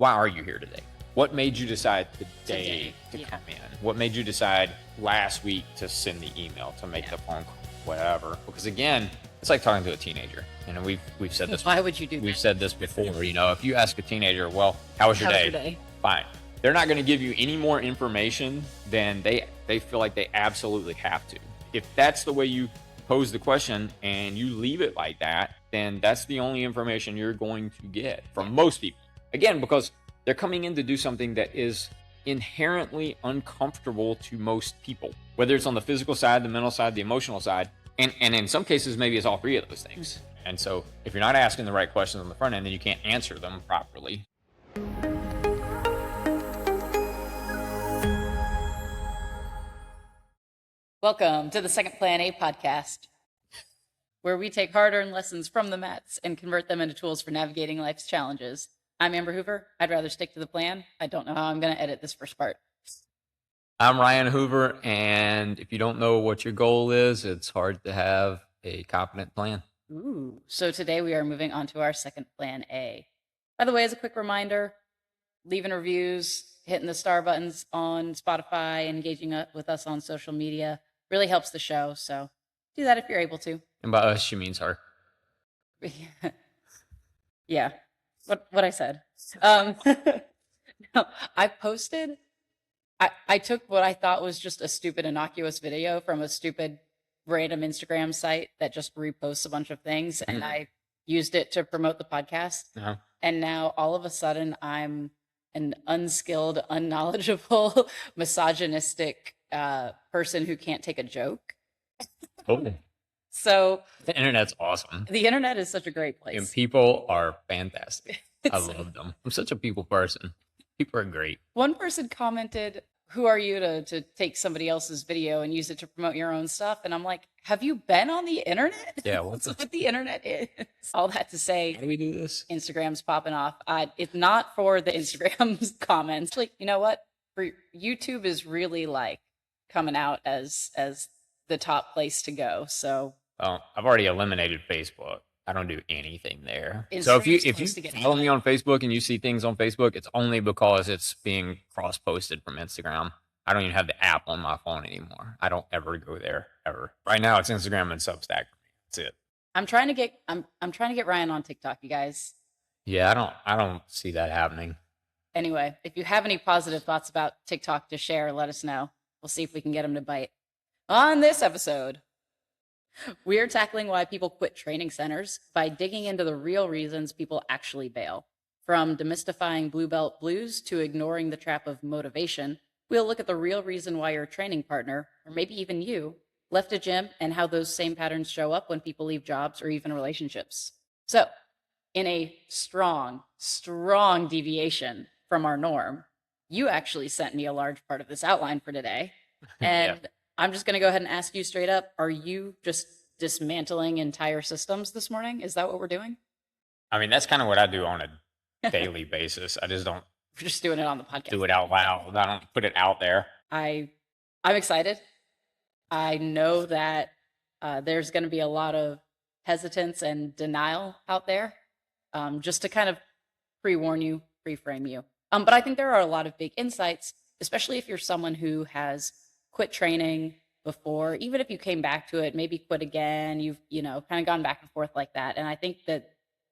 why are you here today? What made you decide today to come in? What made you decide last week to send the email, to make the phone call, whatever? Because again, it's like talking to a teenager. You know, we've said this. Why would you do that? We've said this before. You know, if you ask a teenager, well, how was your day? Fine. They're not going to give you any more information than they feel like they absolutely have to. If that's the way you pose the question and you leave it like that, then that's the only information you're going to get from most people. Again, because they're coming in to do something that is inherently uncomfortable to most people, whether it's on the physical side, the mental side, the emotional side, and in some cases, maybe it's all three of those things. And so if you're not asking the right questions on the front end, then you can't answer them properly. Welcome to the Second Plan A podcast, where we take hard-earned lessons from the mats and convert them into tools for navigating life's challenges. I'm Amber Hoover. I'd rather stick to the plan. I don't know how I'm going to edit this first part. I'm Ryan Hoover, and if you don't know what your goal is, it's hard to have a competent plan. Ooh. So today we are moving on to our Second Plan A. By the way, as a quick reminder, leaving reviews, hitting the star buttons on Spotify, engaging with us on social media really helps the show. So do that if you're able to. And by us, she means her. Yeah. What I said. No, I posted. I took what I thought was just a stupid, innocuous video from a stupid, random Instagram site that just reposts a bunch of things, and I used it to promote the podcast. Uh-huh. And now all of a sudden, I'm an unskilled, unknowledgeable, misogynistic person who can't take a joke. Oh. So the internet's awesome. The internet is such a great place. And people are fantastic. I love them. I'm such a people person. People are great. One person commented, "Who are you to take somebody else's video and use it to promote your own stuff?" And I'm like, have you been on the internet? Yeah, That's what the internet is. All that to say, how do we do this? Instagram's popping off. It's not for the Instagram's comments. Like, you know what? For YouTube is really like coming out as the top place to go. So I've already eliminated Facebook. I don't do anything there. Instagram's so if you follow me on Facebook and you see things on Facebook, it's only because it's being cross-posted from Instagram. I don't even have the app on my phone anymore. I don't ever go there ever. Right now, it's Instagram and Substack. That's it. I'm trying to get Ryan on TikTok, you guys. Yeah, I don't see that happening. Anyway, if you have any positive thoughts about TikTok to share, let us know. We'll see if we can get him to bite. On this episode, we are tackling why people quit training centers by digging into the real reasons people actually bail. From demystifying blue belt blues to ignoring the trap of motivation, we'll look at the real reason why your training partner, or maybe even you, left a gym and how those same patterns show up when people leave jobs or even relationships. So, in a strong deviation from our norm, you actually sent me a large part of this outline for today. And I'm just going to go ahead and ask you straight up, are you just dismantling entire systems this morning? Is that what we're doing? I mean, that's kind of what I do on a daily basis. I just don't. We're just doing it on the podcast. Do it out loud. I don't put it out there. I'm excited. I know that there's going to be a lot of hesitance and denial out there, just to kind of pre-warn you, pre-frame you. But I think there are a lot of big insights, especially if you're someone who has quit training before, even if you came back to it, maybe quit again, you've, kind of gone back and forth like that. And I think that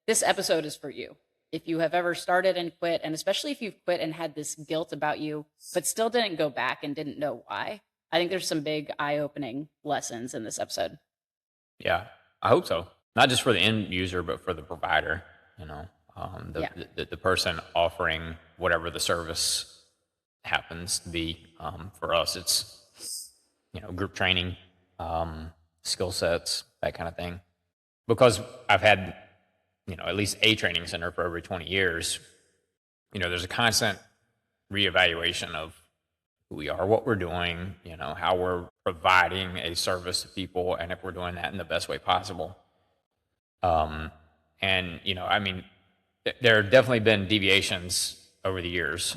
this episode is for you. If you have ever started and quit, and especially if you've quit and had this guilt about you, but still didn't go back and didn't know why, I think there's some big eye-opening lessons in this episode. Yeah, I hope so. Not just for the end user, but for the provider, the person offering whatever the service happens to be. For us, it's group training, skill sets, that kind of thing. Because I've had, at least a training center for over 20 years, there's a constant reevaluation of who we are, what we're doing, how we're providing a service to people, and if we're doing that in the best way possible. There have definitely been deviations over the years.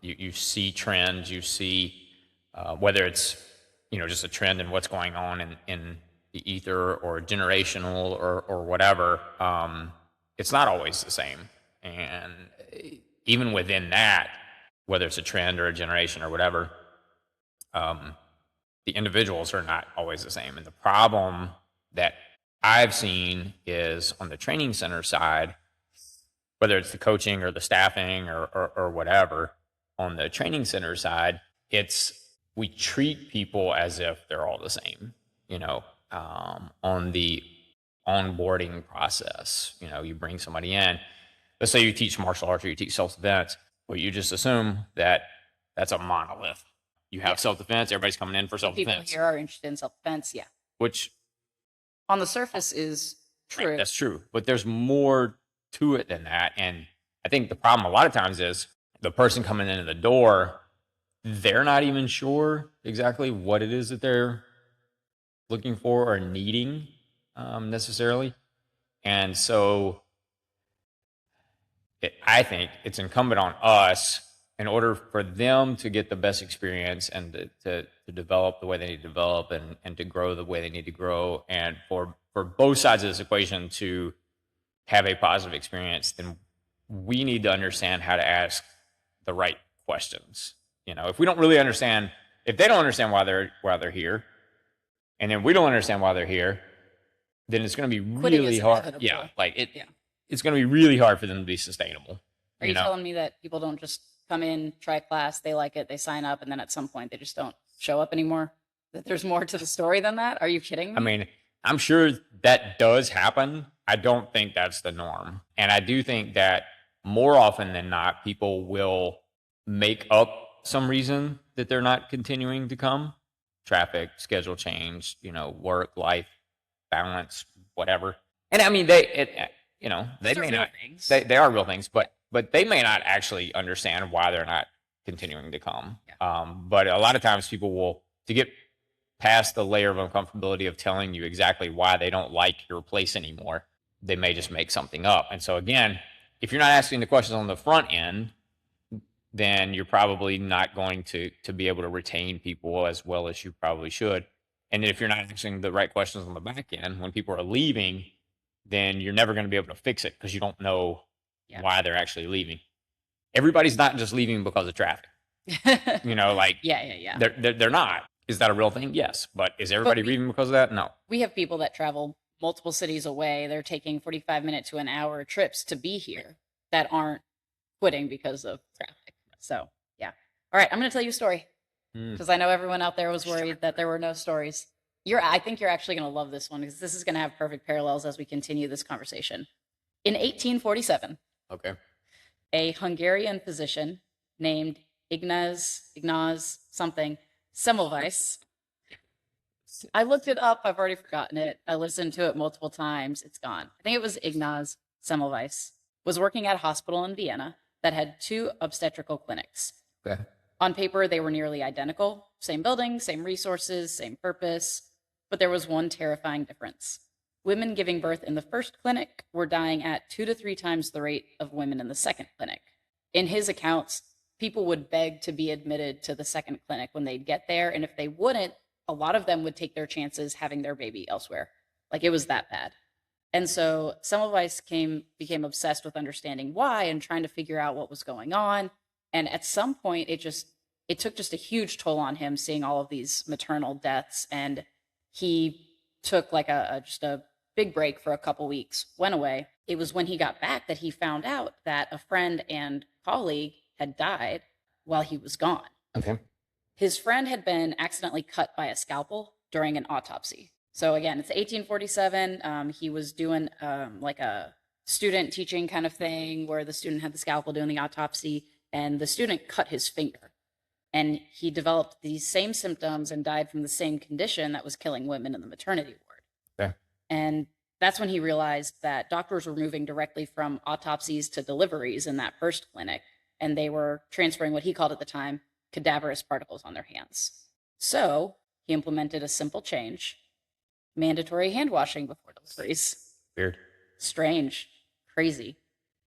You see trends, you see whether it's just a trend in what's going on in the ether or generational or whatever. It's not always the same, and even within that, whether it's a trend or a generation or whatever, the individuals are not always the same. And the problem that I've seen is on the training center side, whether it's the coaching or the staffing or whatever, on the training center side, we treat people as if they're all the same, on the onboarding process. You bring somebody in, let's say you teach martial arts or you teach self-defense, well, you just assume that that's a monolith. You have self-defense, everybody's coming in for self-defense. People here are interested in self-defense, yeah. Which on the surface is true. Right, that's true. But there's more to it than that. And I think the problem a lot of times is the person coming into the door, they're not even sure exactly what it is that they're looking for or needing necessarily. And so I think it's incumbent on us, in order for them to get the best experience and to develop the way they need to develop and to grow the way they need to grow, and for both sides of this equation to have a positive experience, then we need to understand how to ask the right questions. If we don't really understand, if they don't understand why they're here, and then we don't understand why they're here, then it's going to be really hard. Inevitable. Yeah, it's going to be really hard for them to be sustainable. Are you telling me that people don't just come in, try class, they like it, they sign up, and then at some point they just don't show up anymore? That there's more to the story than that? Are you kidding me? I mean, I'm sure that does happen. I don't think that's the norm. And I do think that more often than not, people will make up some reason that they're not continuing to come. Traffic, schedule change, work, life, balance, whatever. And I mean, they may not, they are real things, but they may not actually understand why they're not continuing to come. Yeah. But a lot of times people will, to get past the layer of uncomfortability of telling you exactly why they don't like your place anymore, they may just make something up. And so again, if you're not asking the questions on the front end, then you're probably not going to be able to retain people as well as you probably should. And if you're not asking the right questions on the back end, when people are leaving, then you're never going to be able to fix it because you don't know why they're actually leaving. Everybody's not just leaving because of traffic. Yeah. They're not. Is that a real thing? Yes. But is everybody leaving because of that? No. We have people that travel multiple cities away. They're taking 45-minute to an hour trips to be here that aren't quitting because of traffic. So, yeah. All right. I'm going to tell you a story because I know everyone out there was worried that there were no stories. I think you're actually going to love this one because this is going to have perfect parallels as we continue this conversation. In 1847, a Hungarian physician named Ignaz something Semmelweis. I looked it up. I've already forgotten it. I listened to it multiple times. It's gone. I think it was Ignaz Semmelweis. Was working at a hospital in Vienna that had 2 obstetrical clinics. Okay. On paper, they were nearly identical. Same building, same resources, same purpose. But there was one terrifying difference. Women giving birth in the first clinic were dying at 2 to 3 times the rate of women in the second clinic. In his accounts, people would beg to be admitted to the second clinic when they'd get there. And if they wouldn't, a lot of them would take their chances having their baby elsewhere. Like, it was that bad. And so Semmelweis became obsessed with understanding why and trying to figure out what was going on. And at some point, it took just a huge toll on him seeing all of these maternal deaths. And he took like just a big break for a couple weeks, went away. It was when he got back that he found out that a friend and colleague had died while he was gone. Okay. His friend had been accidentally cut by a scalpel during an autopsy. So again, it's 1847. He was doing like a student teaching kind of thing where the student had the scalpel doing the autopsy, and the student cut his finger. And he developed these same symptoms and died from the same condition that was killing women in the maternity ward. Okay. And that's when he realized that doctors were moving directly from autopsies to deliveries in that first clinic, and they were transferring what he called at the time cadaverous particles on their hands. So he implemented a simple change: mandatory hand washing before deliveries. Weird. Strange. Crazy.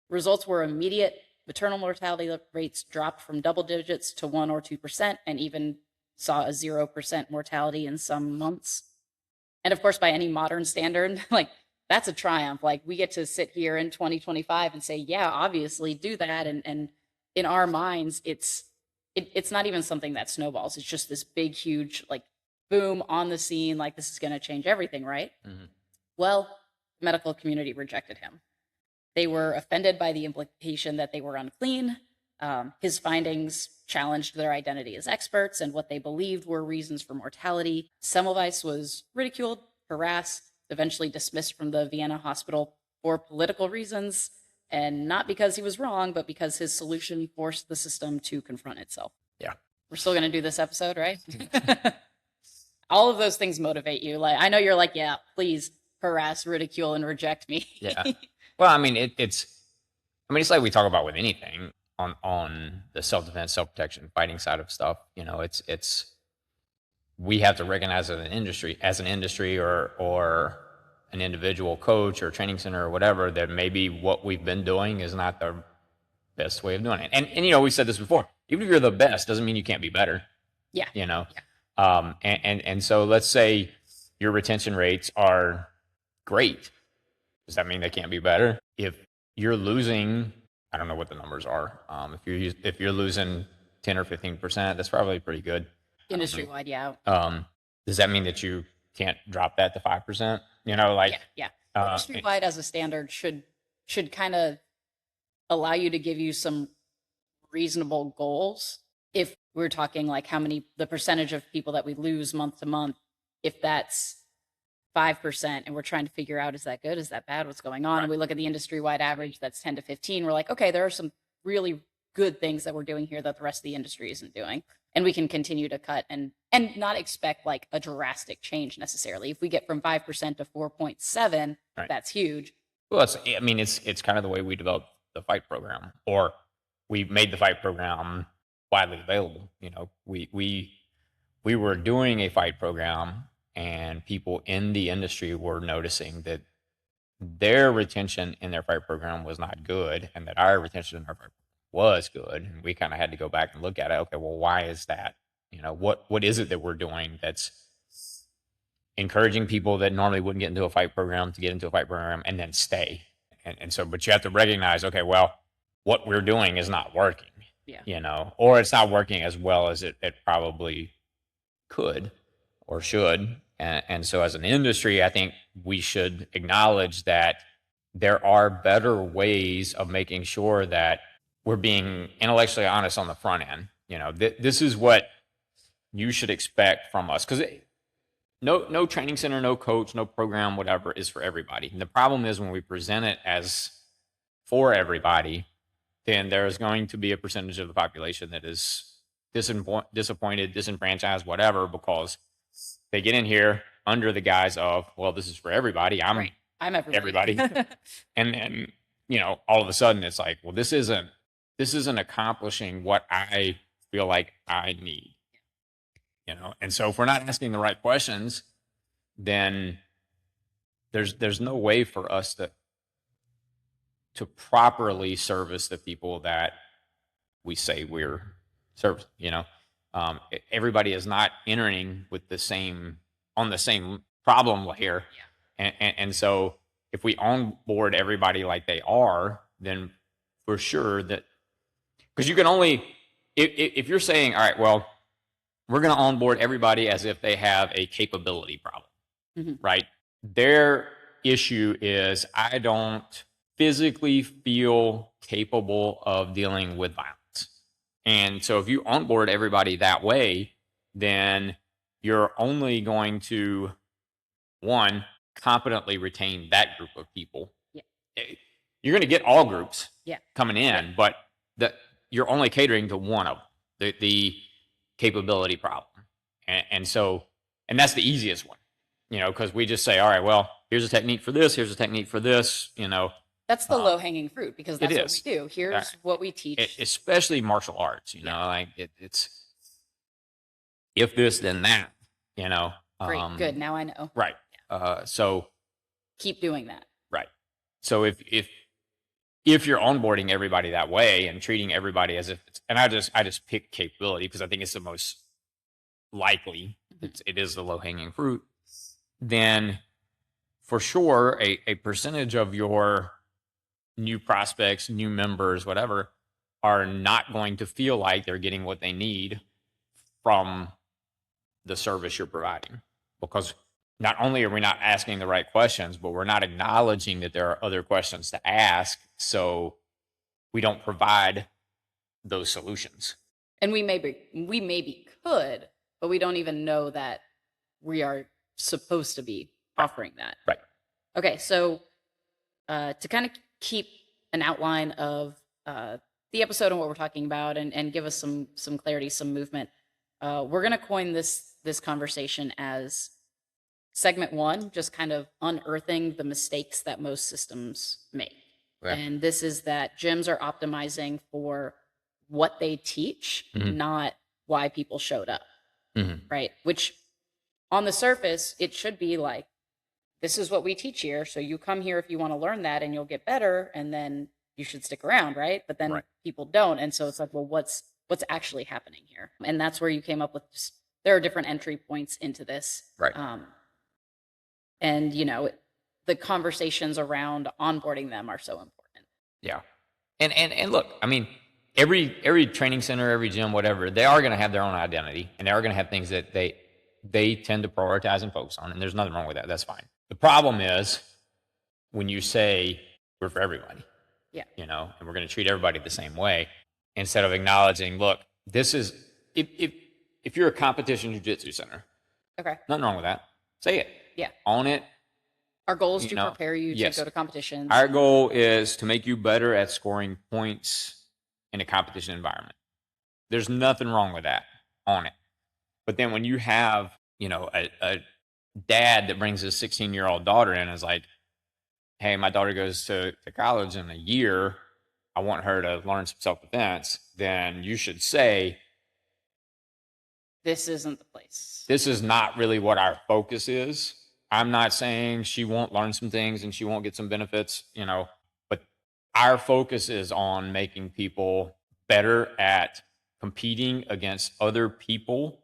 Results were immediate. Maternal mortality rates dropped from double digits to 1 or 2%, and even saw a 0% mortality in some months. And of course, by any modern standard, like, that's a triumph. Like, we get to sit here in 2025 and say, yeah, obviously do that and in our minds, it's not even something that snowballs. It's just this big, huge, like, boom on the scene, like this is going to change everything, right? Mm-hmm. Well, the medical community rejected him. They were offended by the implication that they were unclean. His findings challenged their identity as experts and what they believed were reasons for mortality. Semmelweis was ridiculed, harassed, eventually dismissed from the Vienna hospital for political reasons, and not because he was wrong, but because his solution forced the system to confront itself. Yeah. We're still going to do this episode, right? All of those things motivate you. Like, I know you're like, yeah, please harass, ridicule, and reject me. Yeah. Well, I mean, it's like we talk about with anything on the self-defense, self-protection, fighting side of stuff. You know, it's we have to recognize as an industry or an individual coach or training center or whatever, that maybe what we've been doing is not the best way of doing it. And you know, we said this before, even if you're the best, doesn't mean you can't be better. Yeah. You know? Yeah. And so let's say your retention rates are great. Does that mean they can't be better? If you're losing, I don't know what the numbers are. If you're losing 10 or 15%, that's probably pretty good. Industry-wide, yeah. Does that mean that you can't drop that to 5%? You know, like yeah. Industry-wide as a standard should kind of allow you to give you some reasonable goals. If we're talking like the percentage of people that we lose month to month, if that's 5% and we're trying to figure out, is that good? Is that bad? What's going on? Right. And we look at the industry-wide average, that's 10 to 15. We're like, okay, there are some really good things that we're doing here that the rest of the industry isn't doing. And we can continue to cut and not expect like a drastic change necessarily. If we get from 5% to 4.7, right, that's huge. Well, it's kind of the way we developed the fight program, or we made the fight program widely available. You know, we were doing a fight program, and people in the industry were noticing that their retention in their fight program was not good, and that our retention in our fight was good. And we kind of had to go back and look at it. Okay, well, why is that? You know, what is it that we're doing that's encouraging people that normally wouldn't get into a fight program to get into a fight program and then stay? And so, but you have to recognize, okay, well, what we're doing is not working. Yeah. You know, or it's not working as well as it probably could or should. And so as an industry, I think we should acknowledge that there are better ways of making sure that we're being intellectually honest on the front end. You know, this is what you should expect from us. Because no training center, no coach, no program, whatever, is for everybody. And the problem is when we present it as for everybody, then there's going to be a percentage of the population that is disappointed, disenfranchised, whatever, because they get in here under the guise of, well, this is for everybody. I'm everybody. And then, you know, all of a sudden it's like, well, this isn't accomplishing what I feel like I need. You know, and so if we're not asking the right questions, then there's no way for us to properly service the people that we say we're serving. You know, everybody is not entering with on the same problem layer. Yeah. And so if we onboard everybody like they are, then for sure that, because you can only, if you're saying, all right, well, we're going to onboard everybody as if they have a capability problem, mm-hmm, right? Their issue is, I don't physically feel capable of dealing with violence. And so if you onboard everybody that way, then you're only going to, one, competently retain that group of people. Yeah. You're going to get all groups, yeah, coming in, yeah, but you're only catering to one of them, the capability problem. And that's the easiest one, you know, because we just say, all right, well, here's a technique for this, here's a technique for this, you know. That's the low-hanging fruit, because that's what we do. Here's what we teach. Especially martial arts, you know, like it's if this, then that, you know. Great, good, now I know. Right. Yeah. So keep doing that. Right. So if you're onboarding everybody that way and treating everybody as if it's, and I just pick capability because I think it's the most likely, it is the low-hanging fruit, then for sure a percentage of your new prospects, new members, whatever, are not going to feel like they're getting what they need from the service you're providing, because not only are we not asking the right questions, but we're not acknowledging that there are other questions to ask. So we don't provide those solutions. And we maybe could, but we don't even know that we are supposed to be offering that. Right. Okay, so to kind of keep an outline of the episode and what we're talking about, and give us some clarity, some movement, we're going to coin this conversation as segment 1, just kind of unearthing the mistakes that most systems make. Right. And this is that gyms are optimizing for what they teach, not why people showed up. Right? Which on the surface, it should be like, this is what we teach here. So you come here if you want to learn that and you'll get better, and then you should stick around, right? But then people don't. And so it's like, well, what's actually happening here? And that's where you came up with there are different entry points into this. Right. And, the conversations around onboarding them are so important. Yeah. And look, I mean, every training center, every gym, whatever, they are going to have their own identity, and they are going to have things that they tend to prioritize and focus on. And there's nothing wrong with that. That's fine. The problem is when you say we're for everybody, and we're going to treat everybody the same way, instead of acknowledging, look, this is, if you're a competition jiu-jitsu center, nothing wrong with that. Say it. Yeah. Own it. Our goal is to prepare you to go to competitions. Our goal is to make you better at scoring points in a competition environment. There's nothing wrong with that. Own it. But then when you have, a dad that brings his 16-year-old daughter in and is like, hey, my daughter goes to college in a year, I want her to learn some self-defense, then you should say, this isn't the place. This is not really what our focus is. I'm not saying she won't learn some things and she won't get some benefits, but our focus is on making people better at competing against other people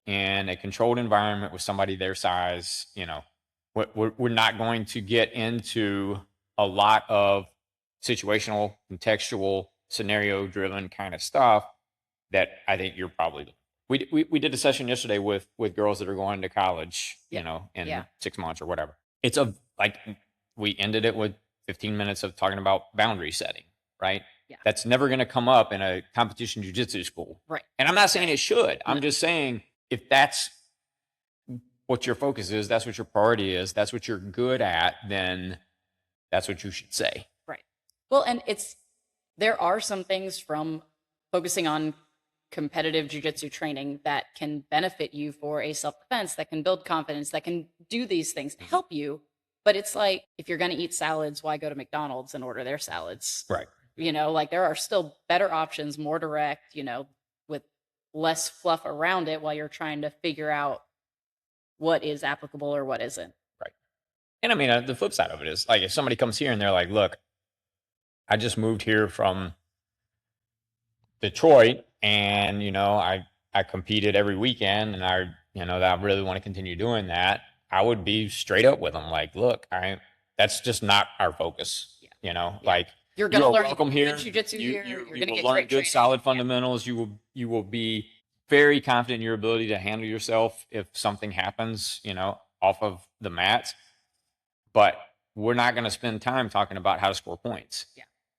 in a controlled environment with somebody their size. We're not going to get into a lot of situational, contextual, scenario-driven kind of stuff that I think you're probably doing. We did a session yesterday with girls that are going to college, in 6 months or whatever. It's we ended it with 15 minutes of talking about boundary setting, right? Yeah. That's never going to come up in a competition jiu-jitsu school. Right. And I'm not saying it should. I'm just saying if that's what your focus is, that's what your priority is, that's what you're good at, then that's what you should say. Right. Well, and there are some things from focusing on competitive jiu-jitsu training that can benefit you for a self-defense, that can build confidence, that can do these things to help you. But it's like, if you're going to eat salads, why go to McDonald's and order their salads? Right. There are still better options, more direct, with less fluff around it while you're trying to figure out what is applicable or what isn't. Right. And I mean, the flip side of it is, like, if somebody comes here and they're like, look, I just moved here from Detroit, and I competed every weekend, and that I really want to continue doing that, I would be straight up with them, like, look, that's just not our focus. Like, you're going to learn welcome here. Jiu-jitsu here. You're going to get learn great good, training. solid fundamentals. You will be very confident in your ability to handle yourself if something happens, off of the mats. But we're not going to spend time talking about how to score points.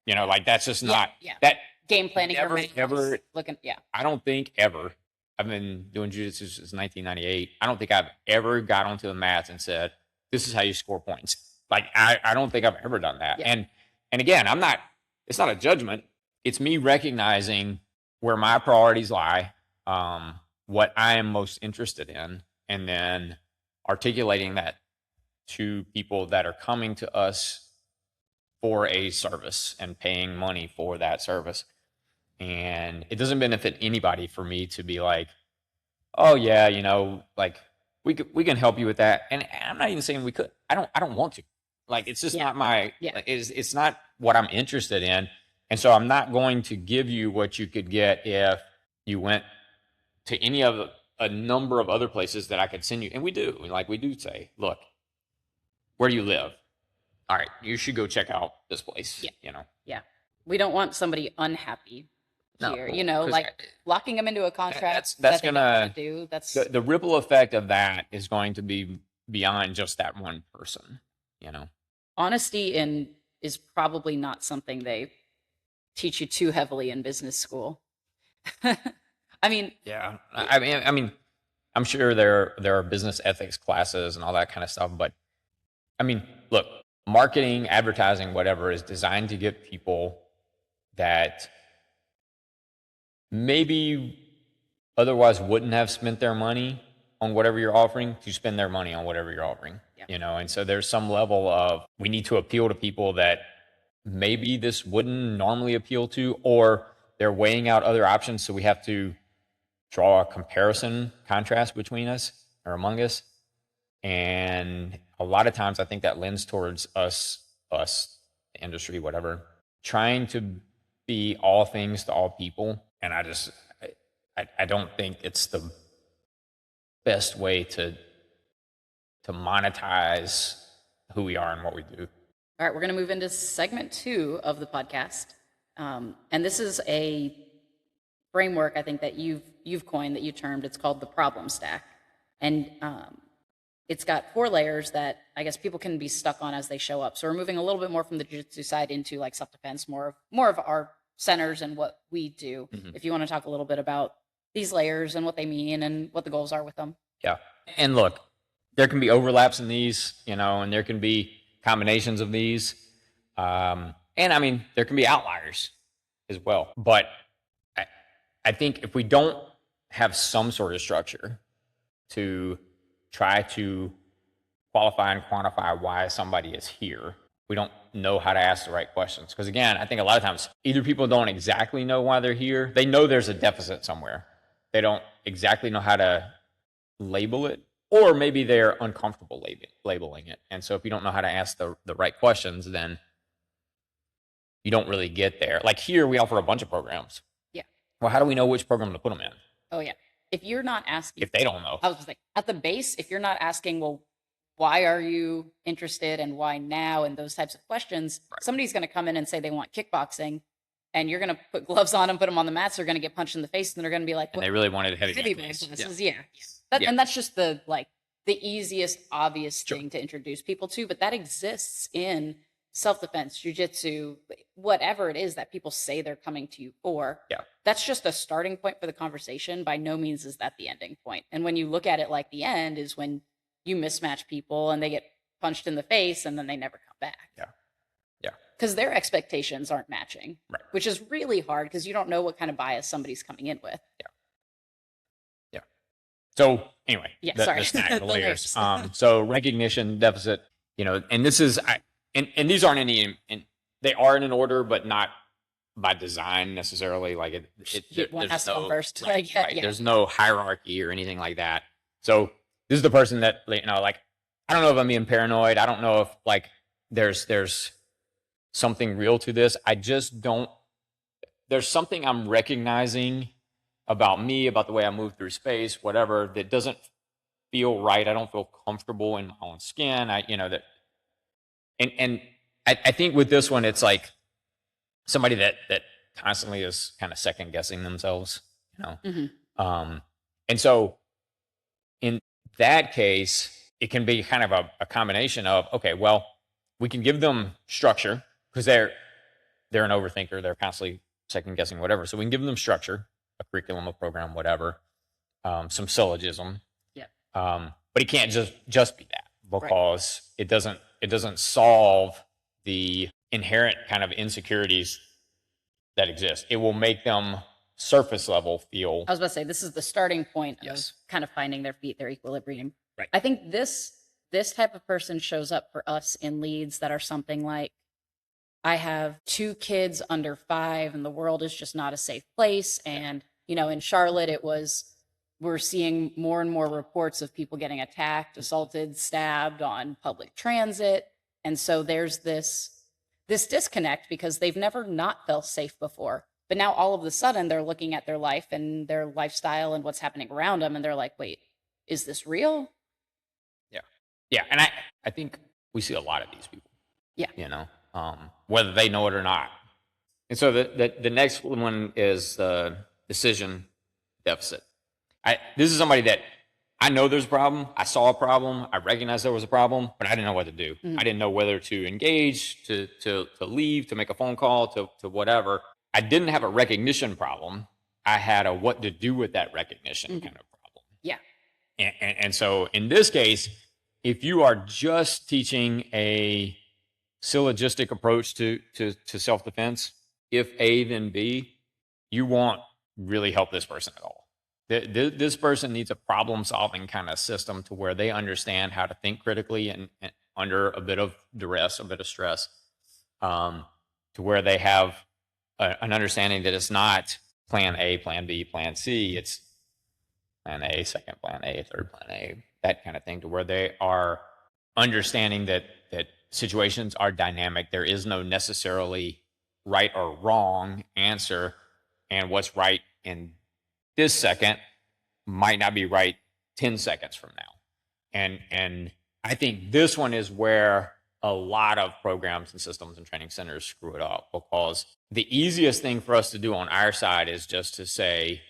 Yeah. Like, that's just not that. Game planning. Ever. Yeah. I don't think ever. I've been doing jiu-jitsu since 1998. I don't think I've ever got onto the mats and said, this is how you score points. Like, I don't think I've ever done that. Yeah. And again, it's not a judgment. It's me recognizing where my priorities lie, what I am most interested in, and then articulating that to people that are coming to us for a service and paying money for that service. And it doesn't benefit anybody for me to be like, oh yeah, like we can help you with that. And I'm not even saying we could. I don't want to. Like, it's just not my. Like, it's not what I'm interested in. And so I'm not going to give you what you could get if you went to any of a number of other places that I could send you. And we do. Like, we do say, look, where do you live? All right, you should go check out this place. Yeah. Yeah. We don't want somebody unhappy No, here, 'cause like locking them into a contract that's that they don't want gonna to do. That's the ripple effect of that is going to be beyond just that one person. You know. honesty and is probably not something they teach you too heavily in business school. I mean, Yeah. I mean, I'm sure there are business ethics classes and all that kind of stuff, but I mean, look, marketing, advertising, whatever is designed to get people that maybe otherwise wouldn't have spent their money on whatever you're offering to spend their money on whatever you're offering. Yeah. You know, and so there's some level of we need to appeal to people that maybe this wouldn't normally appeal to, or they're weighing out other options, so we have to draw a comparison contrast between us or among us. And a lot of times I think that lends towards us, the industry, whatever, trying to be all things to all people. And I don't think it's the best way to monetize who we are and what we do. all right, we're going to move into segment 2 of the podcast. And this is a framework I think that you've coined, that you termed. It's called the problem stack. And it's got 4 layers that I guess people can be stuck on as they show up. So we're moving a little bit more from the jiu-jitsu side into like self-defense, more of our centers and what we do. Mm-hmm. If you want to talk a little bit about these layers and what they mean and what the goals are with them. Yeah. And look, there can be overlaps in these, and there can be combinations of these. And I mean, there can be outliers as well. But I think if we don't have some sort of structure to try to qualify and quantify why somebody is here, we don't know how to ask the right questions. Because again, I think a lot of times either people don't exactly know why they're here. They know there's a deficit somewhere. They don't exactly know how to label it, or maybe they're uncomfortable labeling it. And so if you don't know how to ask the right questions, then you don't really get there. Like here, we offer a bunch of programs. Yeah. Well, how do we know which program to put them in? Oh, yeah. If you're not asking, if they don't know, I was just like, at the base, if you're not asking, well, why are you interested and why now, and those types of questions, right, somebody's going to come in and say they want kickboxing, and you're going to put gloves on them, put them on the mats, they're going to get punched in the face, and they're going to be like, and they really wanted heavy classes. Yeah. And that's just the easiest, obvious thing to introduce people to, but that exists in self-defense, jiu-jitsu, whatever it is that people say they're coming to you for. Yeah. That's just a starting point for the conversation. By no means is that the ending point. And when you look at it like the end is when you mismatch people and they get punched in the face and then they never come back. Yeah. Yeah. Because their expectations aren't matching. Right. Which is really hard because you don't know what kind of bias somebody's coming in with. Yeah. Yeah. So anyway, the stack, the layers. So recognition deficit, and this is, and these aren't they are in an order, but not by design necessarily. Like one has to come first. Right. There's no hierarchy or anything like that. So this is the person that, I don't know if I'm being paranoid. I don't know if there's something real to this. I just don't, there's something I'm recognizing about me, about the way I move through space, whatever, that doesn't feel right. I don't feel comfortable in my own skin. And I think with this one, it's like somebody that constantly is kind of second guessing themselves, Mm-hmm. And so in that case, it can be kind of a combination of, okay, well, we can give them structure because they're an overthinker. They're constantly second guessing whatever. So we can give them structure, a curriculum, a program, whatever, some syllogism. Yeah. But it can't just be that, because it doesn't solve the inherent kind of insecurities that exist. It will make them surface level feel. I was about to say, this is the starting point Yes. of kind of finding their feet, their equilibrium. Right. I think this type of person shows up for us in leads that are something like, I have 2 kids under 5 and the world is just not a safe place. And, in Charlotte, we're seeing more and more reports of people getting attacked, assaulted, stabbed on public transit. And so there's this disconnect because they've never not felt safe before. But now all of a sudden they're looking at their life and their lifestyle and what's happening around them. And they're like, wait, is this real? Yeah. Yeah. And I think we see a lot of these people. Yeah. Whether they know it or not. And so the next one is decision deficit. This is somebody that I know there's a problem. I saw a problem. I recognized there was a problem, but I didn't know what to do. I didn't know whether to engage, to leave, to make a phone call, to whatever. I didn't have a recognition problem. I had a what to do with that recognition kind of problem. Yeah. And so in this case, if you are just teaching a syllogistic approach to self-defense, if A, then B, you won't really help this person at all. This person needs a problem-solving kind of system to where they understand how to think critically and under a bit of duress, a bit of stress, to where they have an understanding that it's not plan A, plan B, plan C. It's plan A, second plan A, third plan A, that kind of thing, to where they are understanding that situations are dynamic. There is no necessarily right or wrong answer, and what's right in this second might not be right 10 seconds from now. And I think this one is where a lot of programs and systems and training centers screw it up, because the easiest thing for us to do on our side is just to say,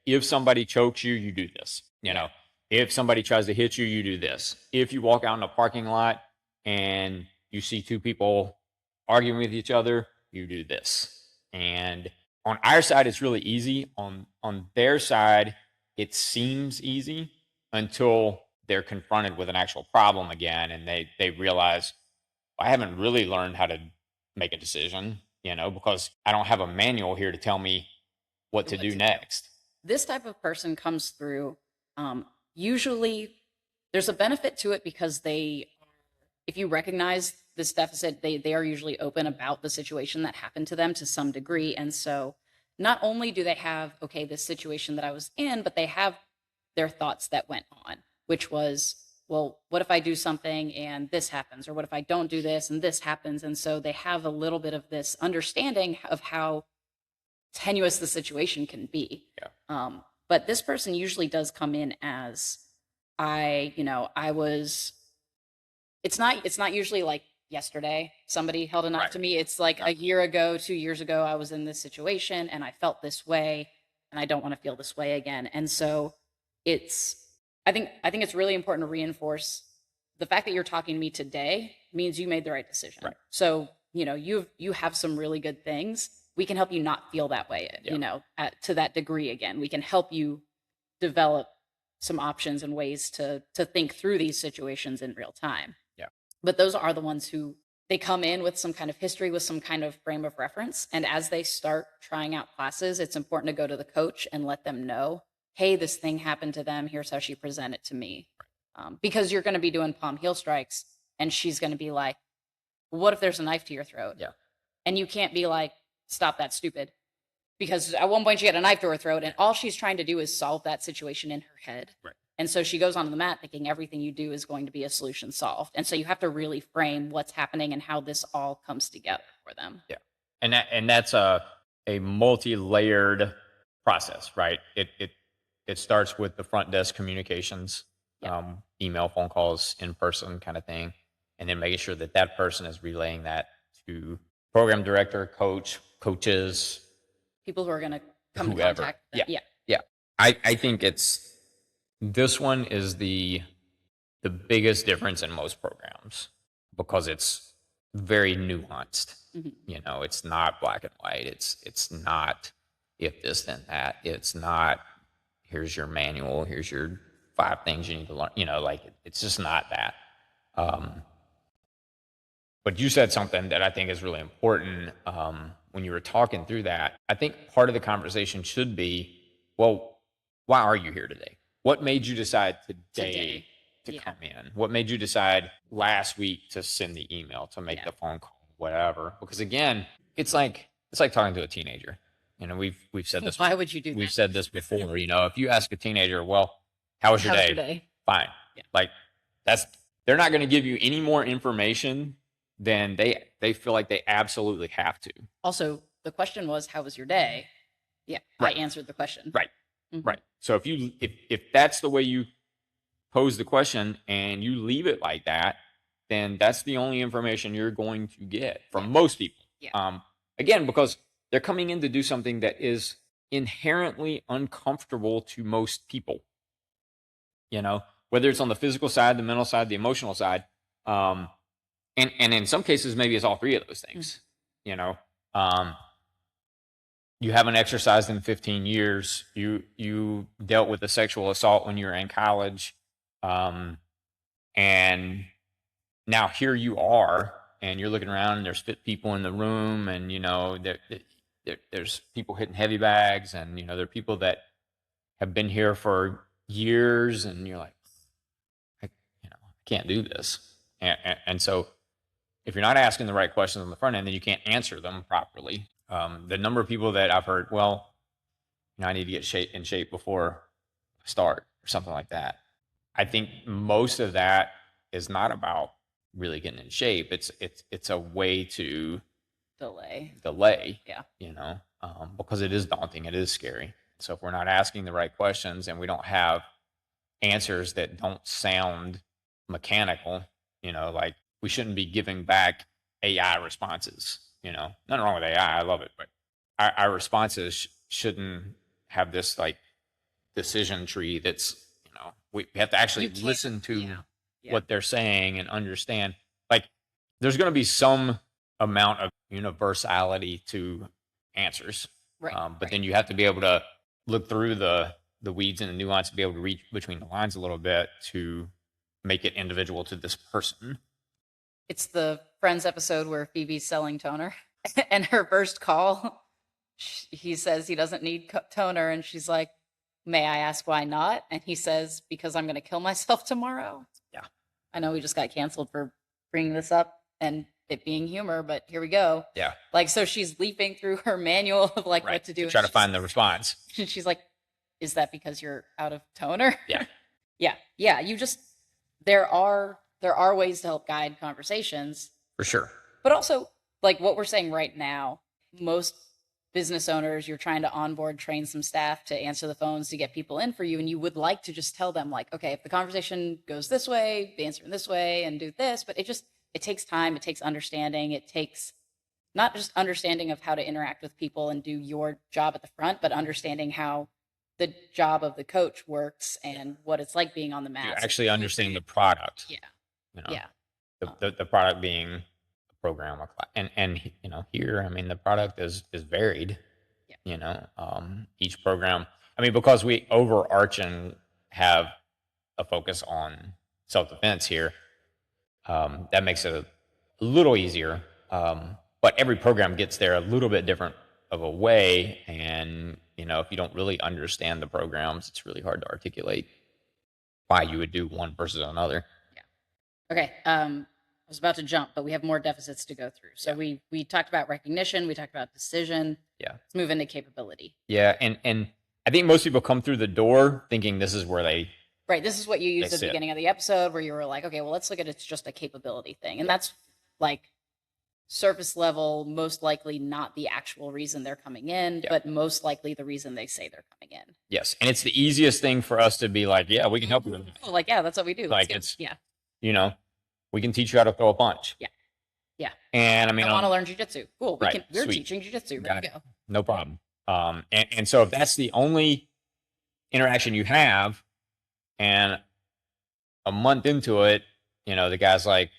if somebody chokes you, you do this. You know, if somebody tries to hit you, you do this. If you walk out in a parking lot and you see two people arguing with each other, you do this. And on our side, it's really easy. On their side, it seems easy until they're confronted with an actual problem again, and they realize, I haven't really learned how to make a decision, because I don't have a manual here to tell me what to do next. This type of person comes through. Usually there's a benefit to it because if you recognize this deficit, they are usually open about the situation that happened to them to some degree. And so not only do they have, okay, this situation that I was in, but they have their thoughts that went on, which was, well, what if I do something and this happens? Or what if I don't do this and this happens? And so they have a little bit of this understanding of how tenuous the situation can be. Yeah. But this person usually does come in as, it's not usually like yesterday somebody held a knife to me. It's like a year ago, 2 years ago, I was in this situation and I felt this way and I don't want to feel this way again. And so I think it's really important to reinforce the fact that you're talking to me today means you made the right decision. Right. So, you have some really good things. We can help you not feel that way, to that degree again. We can help you develop some options and ways to think through these situations in real time. Yeah. But those are the ones who they come in with some kind of history, with some kind of frame of reference. And as they start trying out classes, it's important to go to the coach and let them know, hey, this thing happened to them. Here's how she presented to me. Because you're going to be doing palm heel strikes and she's going to be like, what if there's a knife to your throat? Yeah. And you can't be like, stop that, stupid. Because at one point she had a knife to her throat and all she's trying to do is solve that situation in her head. Right. And so she goes onto the mat thinking everything you do is going to be a solution solved. And so you have to really frame what's happening and how this all comes together for them. Yeah. And that's a multi-layered process, right? It starts with the front desk communications, email, phone calls, in person kind of thing, and then making sure that person is relaying that to program director, coaches, people who are going to come whoever. in contact. Yeah. I think this one is the biggest difference in most programs because it's very nuanced. Mm-hmm. It's not black and white. It's not if this then that. It's not here's your manual. Here's your 5 things you need to learn. It's just not that. But you said something that I think is really important when you were talking through that. I think part of the conversation should be, well, why are you here today? What made you decide today to come in? What made you decide last week to send the email, to make the phone call, whatever? Because again, it's like talking to a teenager. We've said this. Why would you do that? We've said this before. If you ask a teenager, well, how was your day? Fine. Yeah. They're not going to give you any more information than they feel like they absolutely have to. Also, the question was, how was your day? Yeah, right. I answered the question. Right. Mm-hmm. Right. So if that's the way you pose the question and you leave it like that, then that's the only information you're going to get from most people. Yeah. Again, because they're coming in to do something that is inherently uncomfortable to most people, whether it's on the physical side, the mental side, the emotional side. And in some cases, maybe it's all three of those things. You haven't exercised in 15 years. You dealt with a sexual assault when you were in college. And now here you are, and you're looking around, and there's fit people in the room, and there's people hitting heavy bags, and there are people that have been here for years, and you're like, I can't do this. And so if you're not asking the right questions on the front end, then you can't answer them properly. The number of people that I've heard, well, I need to get in shape before I start, or something like that. I think most of that is not about really getting in shape. It's a way to delay. Yeah. Because it is daunting. It is scary. So if we're not asking the right questions, and we don't have answers that don't sound mechanical, like we shouldn't be giving back AI responses. Nothing wrong with AI. I love it, but our responses shouldn't have this like decision tree that's, we have to actually listen to what they're saying and understand. Like, there's going to be some amount of universality to answers. Right. But then you have to be able to look through the weeds and the nuance, and be able to reach between the lines a little bit to make it individual to this person. It's the Friends episode where Phoebe's selling toner, and her first call, he says he doesn't need toner, and she's like, may I ask why not? And he says, because I'm going to kill myself tomorrow. Yeah. I know we just got canceled for bringing this up and it being humor, but here we go. Yeah. Like, so she's leaping through her manual of like what to do. To try to find the response. And she's like, is that because you're out of toner? Yeah. Yeah. There are ways to help guide conversations. For sure. But also, like what we're saying right now, most business owners, you're trying to onboard, train some staff to answer the phones to get people in for you. And you would like to just tell them like, okay, if the conversation goes this way, answer in this way and do this. But it takes time. It takes understanding. It takes not just understanding of how to interact with people and do your job at the front, but understanding how the job of the coach works and what it's like being on the mat. You actually understand the product. Yeah. The product being a program, and here, the product is varied. Yeah. Each program, because we overarch and have a focus on self-defense here, that makes it a little easier. But every program gets there a little bit different of a way, and if you don't really understand the programs, it's really hard to articulate why you would do one versus another. Okay. I was about to jump, but we have more deficits to go through. So we talked about recognition. We talked about decision. Yeah. Let's move into capability. Yeah. And I think most people come through the door thinking this is where they... Right. This is what you used at the beginning of the episode, where you were like, okay, well, let's look at it's just a capability thing. And that's like surface level, most likely not the actual reason they're coming in, but most likely the reason they say they're coming in. Yes. And it's the easiest thing for us to be like, yeah, we can help you with that. Like, yeah, that's what we do. Like, we can teach you how to throw a punch. Yeah. And I want to learn jujitsu. Cool. We're Sweet. teaching jujitsu. Ready to go. No problem. And so if that's the only interaction you have, and a month into it, the guy's like,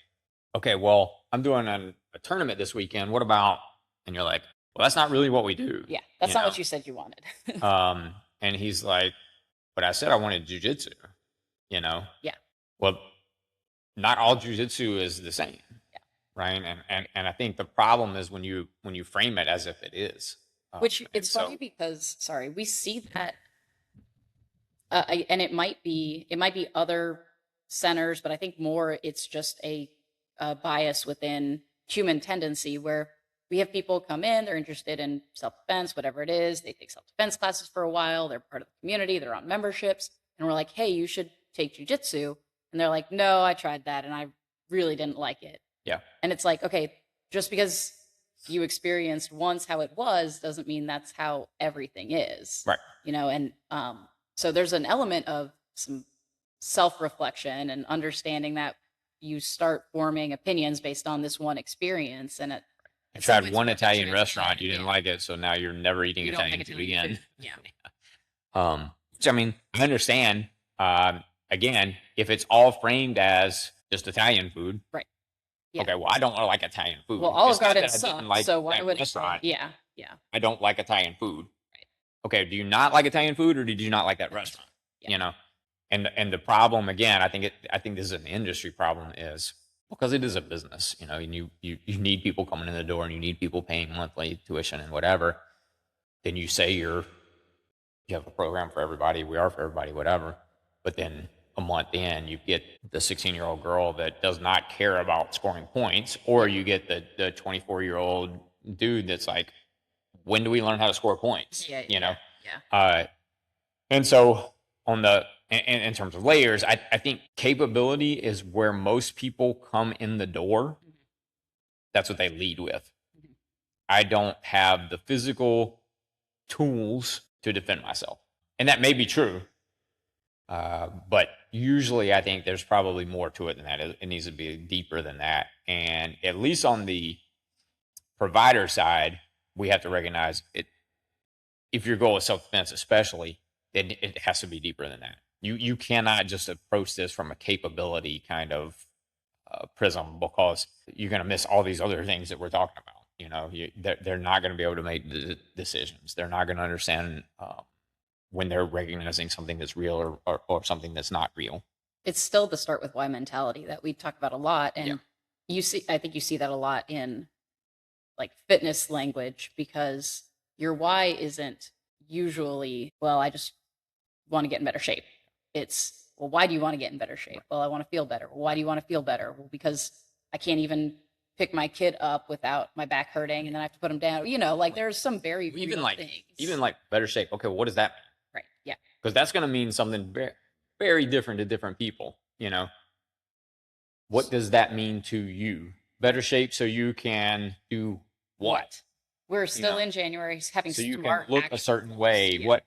okay, well, I'm doing a tournament this weekend. What about? And you're like, well, that's not really what we do. Yeah. That's not what you said you wanted. And he's like, but I said I wanted jujitsu, Yeah. Well, not all jujitsu is the same. Yeah. Right. And I think the problem is when you frame it as if it is. Which it's funny because, we see that, and it might be other centers, but I think more it's just a bias within human tendency where we have people come in, they're interested in self-defense, whatever it is. They take self-defense classes for a while. They're part of the community. They're on memberships. And we're like, hey, you should take jujitsu. And they're like, no, I tried that and I really didn't like it. Yeah. And it's like, okay, just because you experienced once how it was doesn't mean that's how everything is. Right. And so there's an element of some self-reflection and understanding that you start forming opinions based on this one experience. And I So tried it's one more Italian gratuitous, restaurant, you didn't like it, so now you're never eating You don't Italian like food Italian again. food. Yeah. Which I mean, I understand. Again, if it's all framed as just Italian food, Right. Yeah. okay, well, I don't like Italian food. Well, Olive It's not Garden that I didn't sucks, like so why that would restaurant. Yeah. Yeah. I don't like Italian food. Right. Okay, do you not like Italian food, or did you not like that restaurant? Yeah. You know, and the problem again, I think this is an industry problem, is because it is a business, you know, and you need people coming in the door, and you need people paying monthly tuition and whatever. Then you say you have a program for everybody, we are for everybody, whatever. But then a month in, you get the 16-year-old girl that does not care about scoring points, or you get the 24-year-old dude that's like, when do we learn how to score points? Yeah. You know? Yeah. And so in terms of layers, I think capability is where most people come in the door. Mhm. That's what they lead with. Mhm. I don't have the physical tools to defend myself. And that may be true. But usually I think there's probably more to it than that. It needs to be deeper than that. And at least on the provider side, we have to recognize it. If your goal is self-defense, especially, then it has to be deeper than that. You cannot just approach this from a capability kind of prism, because you're going to miss all these other things that we're talking about. You know, they're not going to be able to make decisions. They're not going to understand when they're recognizing something that's real or something that's not real. It's still the start with why mentality that we talk about a lot. And I think you see that a lot in like fitness language, because your why isn't usually, well, I just want to get in better shape. It's, well, why do you want to get in better shape? Well, I want to feel better. Well, why do you want to feel better? Well, because I can't even pick my kid up without my back hurting, and then I have to put him down. You know, like there's some very even real like things. even like better shape. Okay, what does that mean? Right. Yeah. Because that's going to mean something very, very different to different people. You know, what does that mean to you? Better shape so you can do what? We're still in January, having so you smart can look a certain way. Yeah.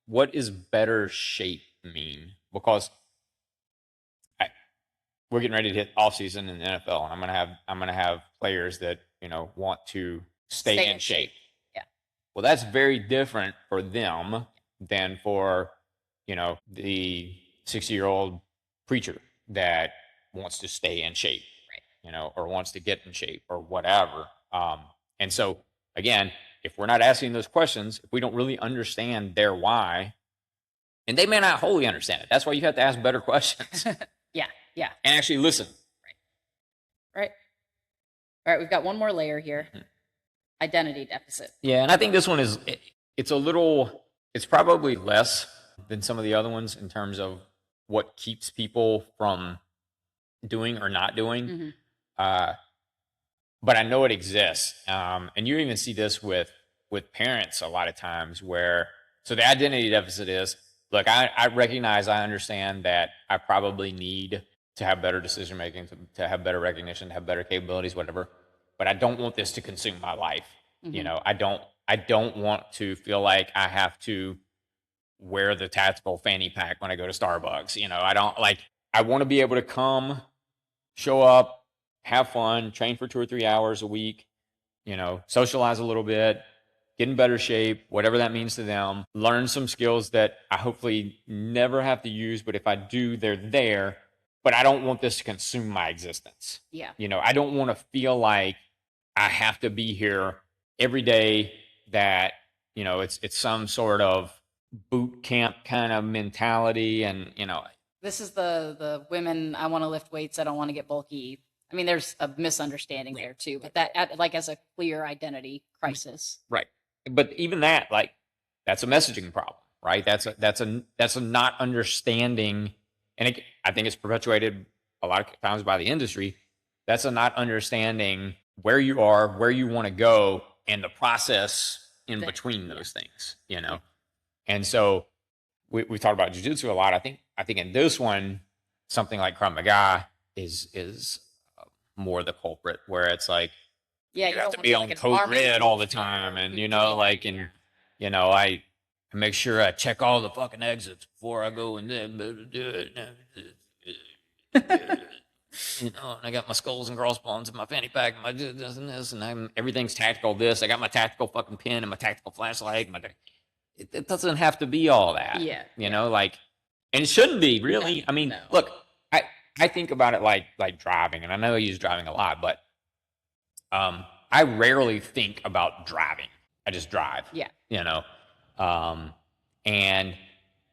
What is better shape mean? Because we're getting ready to hit off season in the NFL, and I'm gonna have players that want to stay in shape. Yeah. Well, that's very different for them than for the 60-year-old preacher that wants to stay in shape, right? Or wants to get in shape or whatever. And so again, if we're not asking those questions, if we don't really understand their why, and they may not wholly understand it, that's why you have to ask better questions. Yeah. And actually listen. Right. All right, we've got one more layer here. Mm-hmm. Identity deficit. Yeah, and I think this one it's probably less than some of the other ones in terms of what keeps people from doing or not doing. Mm-hmm. But I know it exists. And you even see this with parents a lot of times so the identity deficit is, look, I recognize, I understand that I probably need to have better decision making, to have better recognition, to have better capabilities, whatever. But I don't want this to consume my life. Mm-hmm. I don't want to feel like I have to wear the tactical fanny pack when I go to Starbucks. I want to be able to come, show up, have fun, train for 2 or 3 hours a week, socialize a little bit, get in better shape, whatever that means to them, learn some skills that I hopefully never have to use, but if I do, they're there. But I don't want this to consume my existence. Yeah. I don't want to feel like I have to be here every day, that, it's some sort of boot camp kind of mentality. And, this is the women, I want to lift weights, I don't want to get bulky. I mean, there's a misunderstanding there too, but that like as a clear identity crisis. Right. But even that, like, that's a messaging problem, right? That's a not understanding. And I think it's perpetuated a lot of times by the industry. That's a not understanding where you are, where you want to go, and the process in between those things, And so we talked about jiu-jitsu a lot. I think in this one, something like Krav Maga is more the culprit, where it's like, you have to be on code red all the time, and I make sure I check all the fucking exits before I go and then do it. You know, and I got my skulls and crossbones and my fanny pack and my this and this, and everything's tactical. This, I got my tactical fucking pin and my tactical flashlight. It doesn't have to be all that. Yeah. You know, like, and it shouldn't be really. No, I mean, no. look, I think about it like driving, and I know I use driving a lot, but I rarely think about driving. I just drive. Yeah. You know, and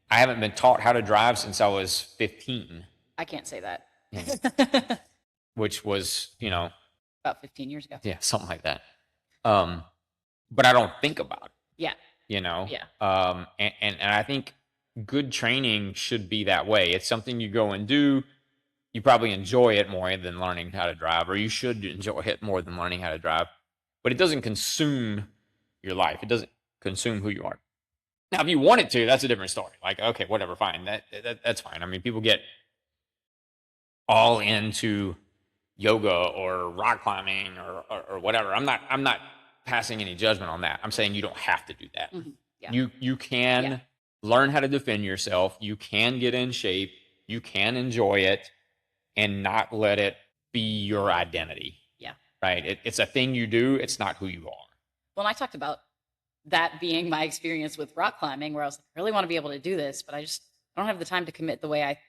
I haven't been taught how to drive since I was 15. I can't say that. Which was, you know, about 15 years ago. Yeah, something like that. But I don't think about it. Yeah. You know? Yeah. And I think good training should be that way. It's something you go and do. You probably enjoy it more than learning how to drive, or you should enjoy it more than learning how to drive. But it doesn't consume your life. It doesn't consume who you are. Now, if you want it to, that's a different story. Like, okay, whatever, fine. That's fine. I mean, people get all into yoga or rock climbing or whatever. I'm not passing any judgment on that. I'm saying you don't have to do that. Mm-hmm. Yeah. You can learn how to defend yourself. You can get in shape. You can enjoy it and not let it be your identity. Yeah. Right? It's a thing you do. It's not who you are. Well, and I talked about that being my experience with rock climbing, where I was like, I really want to be able to do this, but I don't have the time to commit the way I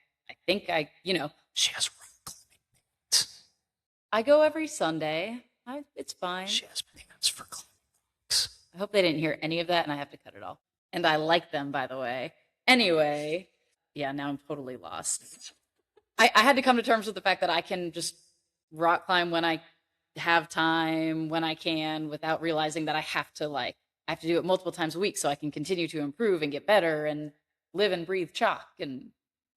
think She has rock climbing. I go every Sunday. It's fine. She has pants for climbing. I hope they didn't hear any of that and I have to cut it all. And I like them, by the way. Anyway, yeah, now I'm totally lost. I had to come to terms with the fact that I can just rock climb when I have time, when I can, without realizing that I have to do it multiple times a week so I can continue to improve and get better and live and breathe chalk and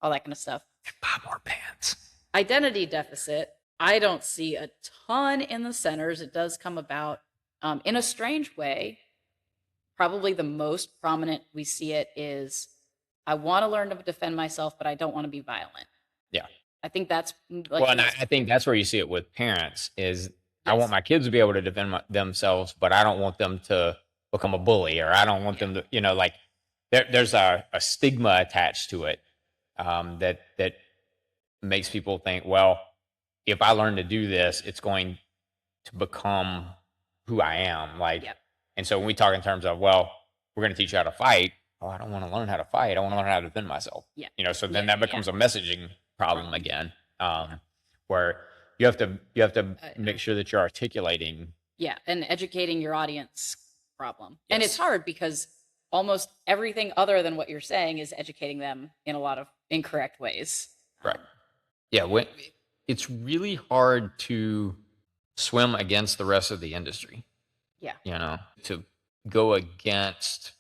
all that kind of stuff. And buy more pants. Identity deficit. I don't see a ton in the centers. It does come about in a strange way. Probably the most prominent we see it is, I want to learn to defend myself, but I don't want to be violent. Yeah. I think that's and I think that's where you see it with parents is, I Yes. want my kids to be able to defend themselves, but I don't want them to become a bully, or I don't want them to, like there's a stigma attached to it that makes people think, well, if I learn to do this, it's going to become who I am. And so when we talk in terms of, well, we're going to teach you how to fight. Oh, I don't want to learn how to fight. I want to learn how to defend myself. Yeah. So then that becomes a messaging problem again, where you have to make sure that you're articulating. Yeah, and educating your audience problem. Yes. And it's hard because almost everything other than what you're saying is educating them in a lot of incorrect ways. Right. Yeah, it's really hard to swim against the rest of the industry. Yeah. To go against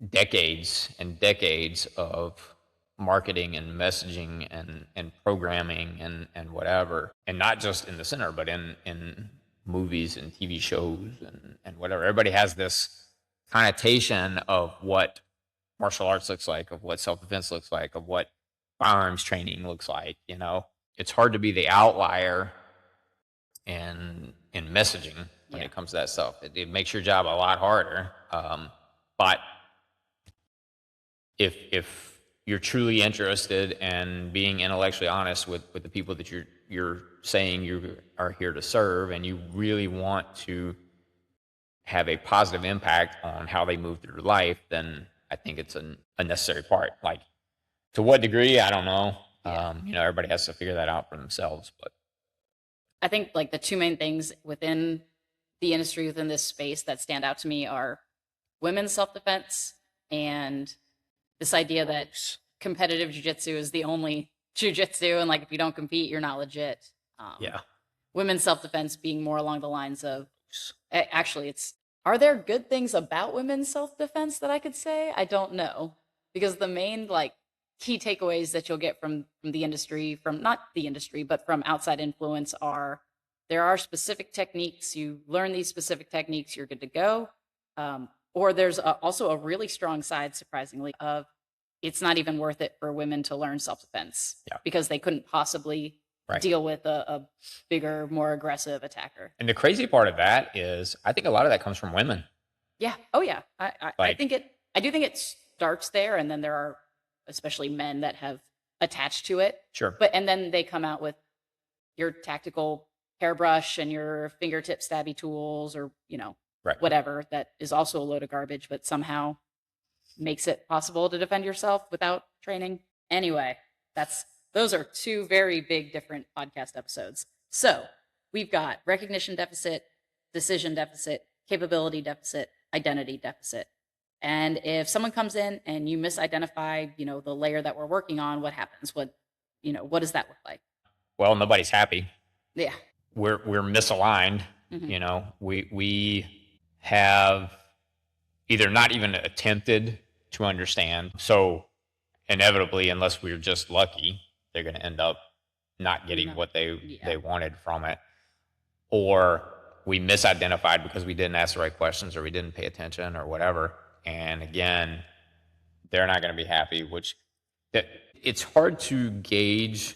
decades and decades of marketing and messaging and programming and whatever, and not just in the center, but in movies and TV shows and whatever. Everybody has this connotation of what martial arts looks like, of what self-defense looks like, of what firearms training looks like. It's hard to be the outlier in messaging when it comes to that stuff. It makes your job a lot harder. But if you're truly interested in being intellectually honest with the people that you're saying you are here to serve, and you really want to have a positive impact on how they move through life, then I think it's a necessary part. Like, to what degree, I don't know. Everybody has to figure that out for themselves. But I think the two main things within the industry, within this space, that stand out to me are women's self-defense and this idea that competitive jiu-jitsu is the only jiu-jitsu, and if you don't compete, you're not legit. Women's self-defense being more along the lines of, actually, are there good things about women's self-defense that I could say? I don't know, because the main key takeaways that you'll get from the industry, from not the industry, but from outside influence, are there are specific techniques. You learn these specific techniques, you're good to go. Or there's also a really strong side, surprisingly, of it's not even worth it for women to learn self-defense because they couldn't possibly deal with a bigger, more aggressive attacker. And the crazy part of that is, I think a lot of that comes from women. Yeah. Oh, yeah. I do think it starts there, and then there are especially men that have attached to it. Sure. And then they come out with your tactical hairbrush and your fingertip stabby tools, or Right. whatever that is also a load of garbage, but somehow makes it possible to defend yourself without training. Anyway, those are two very big different podcast episodes. So we've got recognition deficit, decision deficit, capability deficit, identity deficit. And if someone comes in and you misidentify, the layer that we're working on, what happens? What does that look like? Well, nobody's happy. Yeah. We're misaligned. Mhm. We have either not even attempted to understand. So inevitably, unless we're just lucky, they're going to end up not getting what they wanted from it, or we misidentified because we didn't ask the right questions or we didn't pay attention or whatever. And again, they're not going to be happy, which it's hard to gauge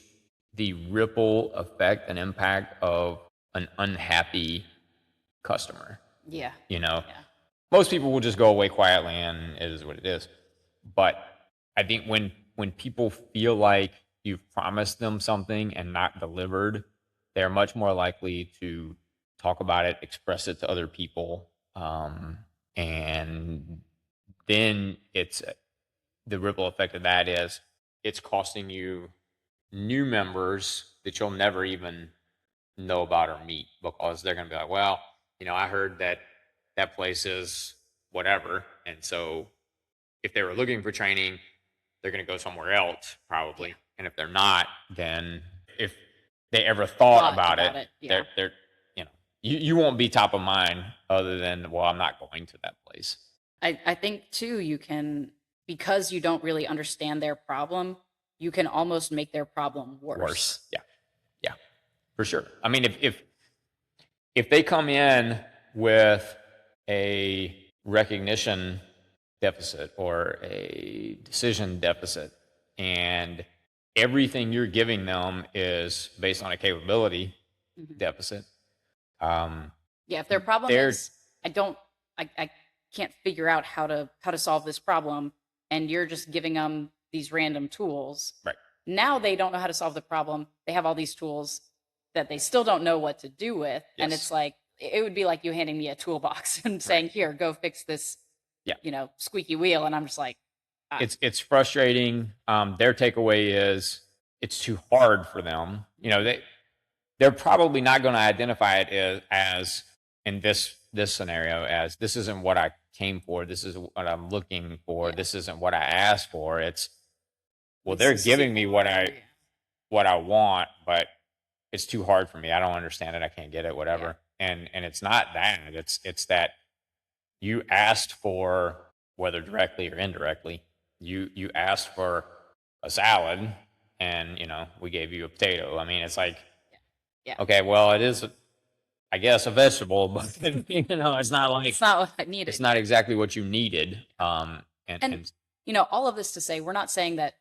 the ripple effect and impact of an unhappy customer. Yeah. Most people will just go away quietly and it is what it is. But I think when people feel like you've promised them something and not delivered, they're much more likely to talk about it, express it to other people. And then the ripple effect of that is it's costing you new members that you'll never even know about or meet, because they're going to be like, well, I heard that place is whatever. And so if they were looking for training, they're going to go somewhere else probably. And if they're not, then if they ever thought about it, they're you won't be top of mind other than, well, I'm not going to that place. I think too, you can, because you don't really understand their problem, you can almost make their problem worse. Yeah, for sure. I mean, if they come in with a recognition deficit or a decision deficit, and everything you're giving them is based on a capability deficit. If their problem is, I can't figure out how to solve this problem, and you're just giving them these random tools. Right. Now they don't know how to solve the problem. They have all these tools that they still don't know what to do with. Yes. And it's like, it would be like you handing me a toolbox and saying, here, go fix this, squeaky wheel. And I'm just like, it's frustrating. Their takeaway is it's too hard for them. They're probably not going to identify it as in this scenario as, this isn't what I came for. This is what I'm looking for. Yeah. This isn't what I asked for. It's, well, they're giving me what I want, but it's too hard for me. I don't understand it. I can't get it, whatever. Yeah. And it's not that. It's that you asked for, whether directly or indirectly, you asked for a salad and, we gave you a potato. I mean, it's like, okay, well, it is, I guess, a vegetable, but it's not like, it's not what I needed. It's not exactly what you needed. And all of this to say, we're not saying that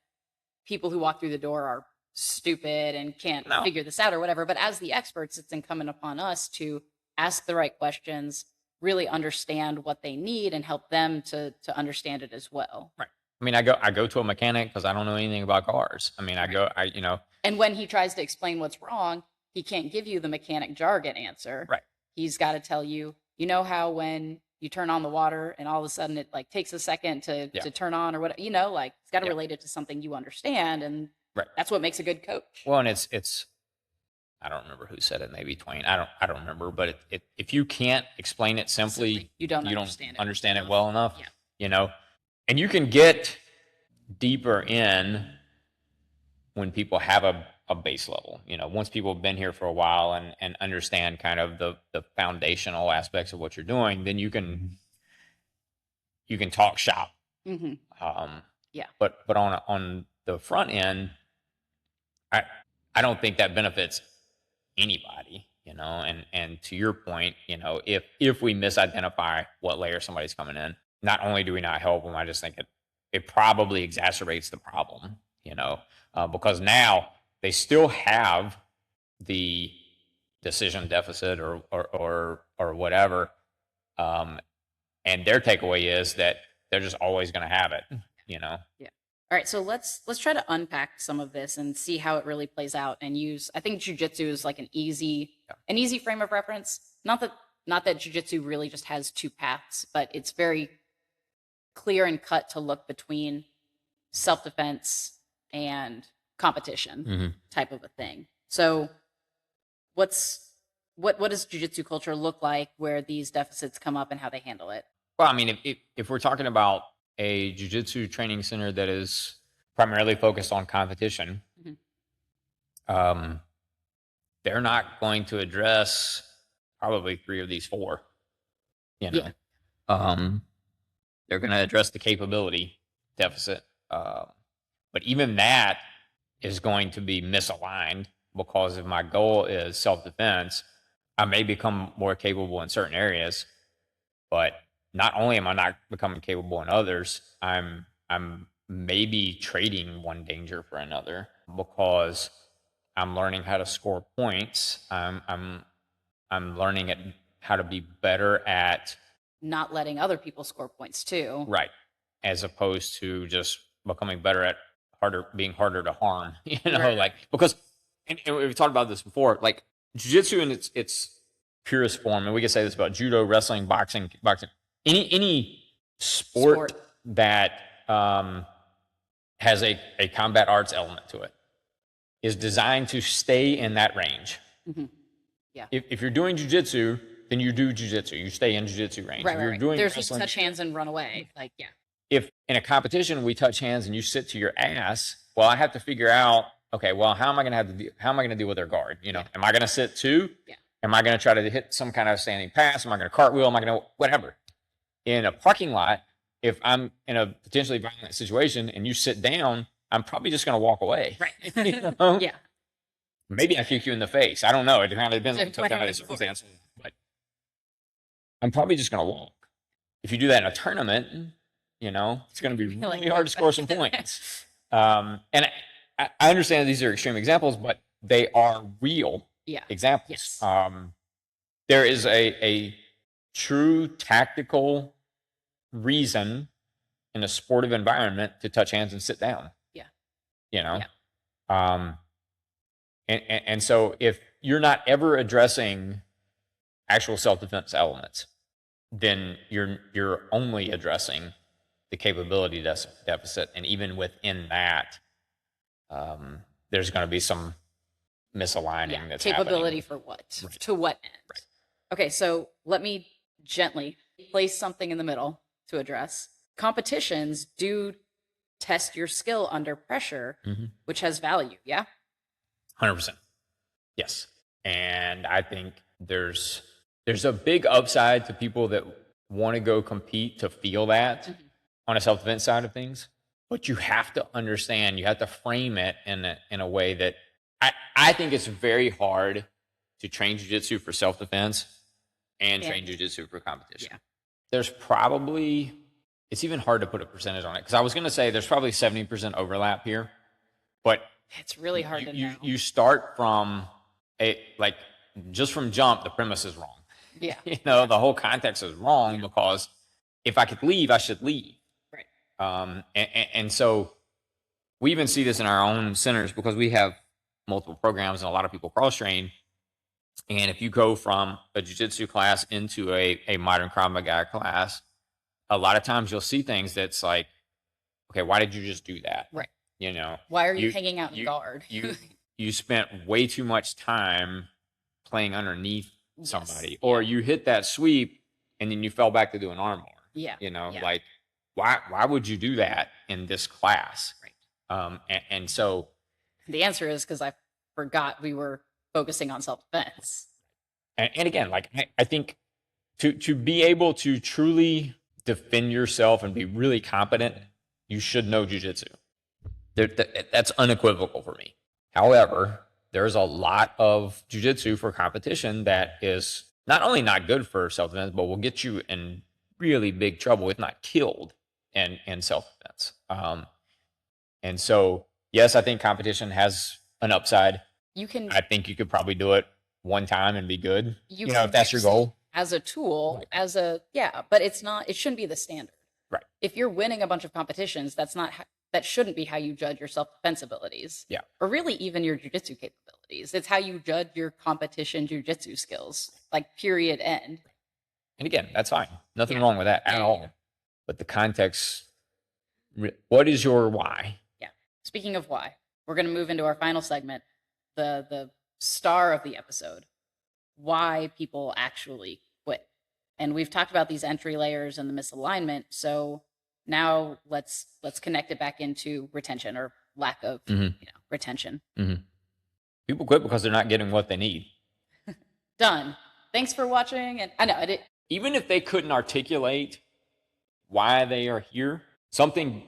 people who walk through the door are stupid and can't figure this out or whatever, but as the experts, it's incumbent upon us to ask the right questions, really understand what they need, and help them to understand it as well. Right. I mean, I go to a mechanic because I don't know anything about cars. I mean, and when he tries to explain what's wrong, he can't give you the mechanic jargon answer. Right. He's got to tell you, how when you turn on the water and all of a sudden it like takes a second to turn on or whatever, it's got to relate it to something you understand. And that's what makes a good coach. Well, and it's, I don't remember who said it, maybe Twain. I don't remember, but if you can't explain it simply, you don't understand it well enough, and you can get deeper in when people have a base level, once people have been here for a while and understand kind of the foundational aspects of what you're doing, then you can talk shop. Mm-hmm. But on the front end, I don't think that benefits anybody, and to your point, if we misidentify what layer somebody's coming in, not only do we not help them, I just think it probably exacerbates the problem, because now they still have the decision deficit or whatever. And their takeaway is that they're just always going to have it, Yeah. All right, so let's try to unpack some of this and see how it really plays out and use. I think jujitsu is like an easy frame of reference. Not that jujitsu really just has two paths, but it's very clear and cut to look between self-defense and competition type of a thing. So what does jiu-jitsu culture look like where these deficits come up and how they handle it? Well, I mean, if we're talking about a jiu-jitsu training center that is primarily focused on competition, they're not going to address probably 3 of these 4. You know, they're going to address the capability deficit, but even that is going to be misaligned, because if my goal is self-defense, I may become more capable in certain areas, but not only am I not becoming capable in others, I'm maybe trading one danger for another, because I'm learning how to score points. I'm learning how to be better at not letting other people score points too. Right. As opposed to just becoming better at being harder to harm, Right. like, because, and we've talked about this before, like jiu-jitsu in its purest form, and we can say this about judo, wrestling, boxing, any sport that has a combat arts element to it is designed to stay in that range. Yeah. If you're doing jiu-jitsu, then you do jiu-jitsu. You stay in jiu-jitsu range. Right, if you're right. doing There's wrestling, touch hands and run away. Like, yeah. If in a competition we touch hands and you sit to your ass, well, I have to figure out, okay, well, how am I going to deal with their guard? Am I going to sit too? Yeah. Am I going to try to hit some kind of standing pass? Am I going to cartwheel? Am I going to whatever? In a parking lot, if I'm in a potentially violent situation and you sit down, I'm probably just going to walk away. Right. Yeah. Maybe I kick you in the face. I don't know. It kind of depends on the circumstance. But I'm probably just going to walk. If you do that in a tournament, it's going to be really hard to score some points. And I understand these are extreme examples, but they are real examples. Yes. There is a true tactical reason in a sportive environment to touch hands and sit down. Yeah. And so if you're not ever addressing actual self-defense elements, then you're only addressing the capability deficit, and even within that, there's going to be some misaligning that's capability happening. For what? Right. To what end? Right. Okay, so let me gently place something in the middle to address. Competitions do test your skill under pressure, which has value. Yeah. 100%. Yes. And I think there's a big upside to people that want to go compete to feel that on a self-defense side of things. But you have to understand, you have to frame it in a way that I think it's very hard to train jiu-jitsu for self-defense and train jiu-jitsu for competition. Yeah. There's probably, it's even hard to put a percentage on it, because I was going to say there's probably 70% overlap here, but it's really hard to know. You start from just from jump, the premise is wrong. Yeah. The whole context is wrong, because if I could leave, I should leave. Right. And so we even see this in our own centers, because we have multiple programs and a lot of people cross-train. And if you go from a jiu-jitsu class into a modern Krav Maga class, a lot of times you'll see things that's like, okay, why did you just do that? Right. Why are you hanging out in guard? you spent way too much time playing underneath somebody, or you hit that sweep and then you fell back to do an armbar. Yeah. Like, why would you do that in this class? Right. And so the answer is because I forgot we were focusing on self-defense. And again, like, I think to be able to truly defend yourself and be really competent, you should know jiu-jitsu. That's unequivocal for me. However, there's a lot of jiu-jitsu for competition that is not only not good for self-defense, but will get you in really big trouble, if not killed, in self-defense. And so, yes, I think competition has an upside. I think you could probably do it one time and be good. If that's your goal. As a tool, but it shouldn't be the standard. Right. If you're winning a bunch of competitions, that's not that shouldn't be how you judge your self-defense abilities. Yeah. Or really even your jujitsu capabilities. It's how you judge your competition jujitsu skills, like period end. And again, that's fine. Nothing Yeah. wrong with that at all. But the context, what is your why? Yeah. Speaking of why, we're going to move into our final segment, the star of the episode, why people actually quit. And we've talked about these entry layers and the misalignment. So now let's connect it back into retention or lack of retention. People quit because they're not getting what they need. Done. Thanks for watching. And I know even if they couldn't articulate why they are here, something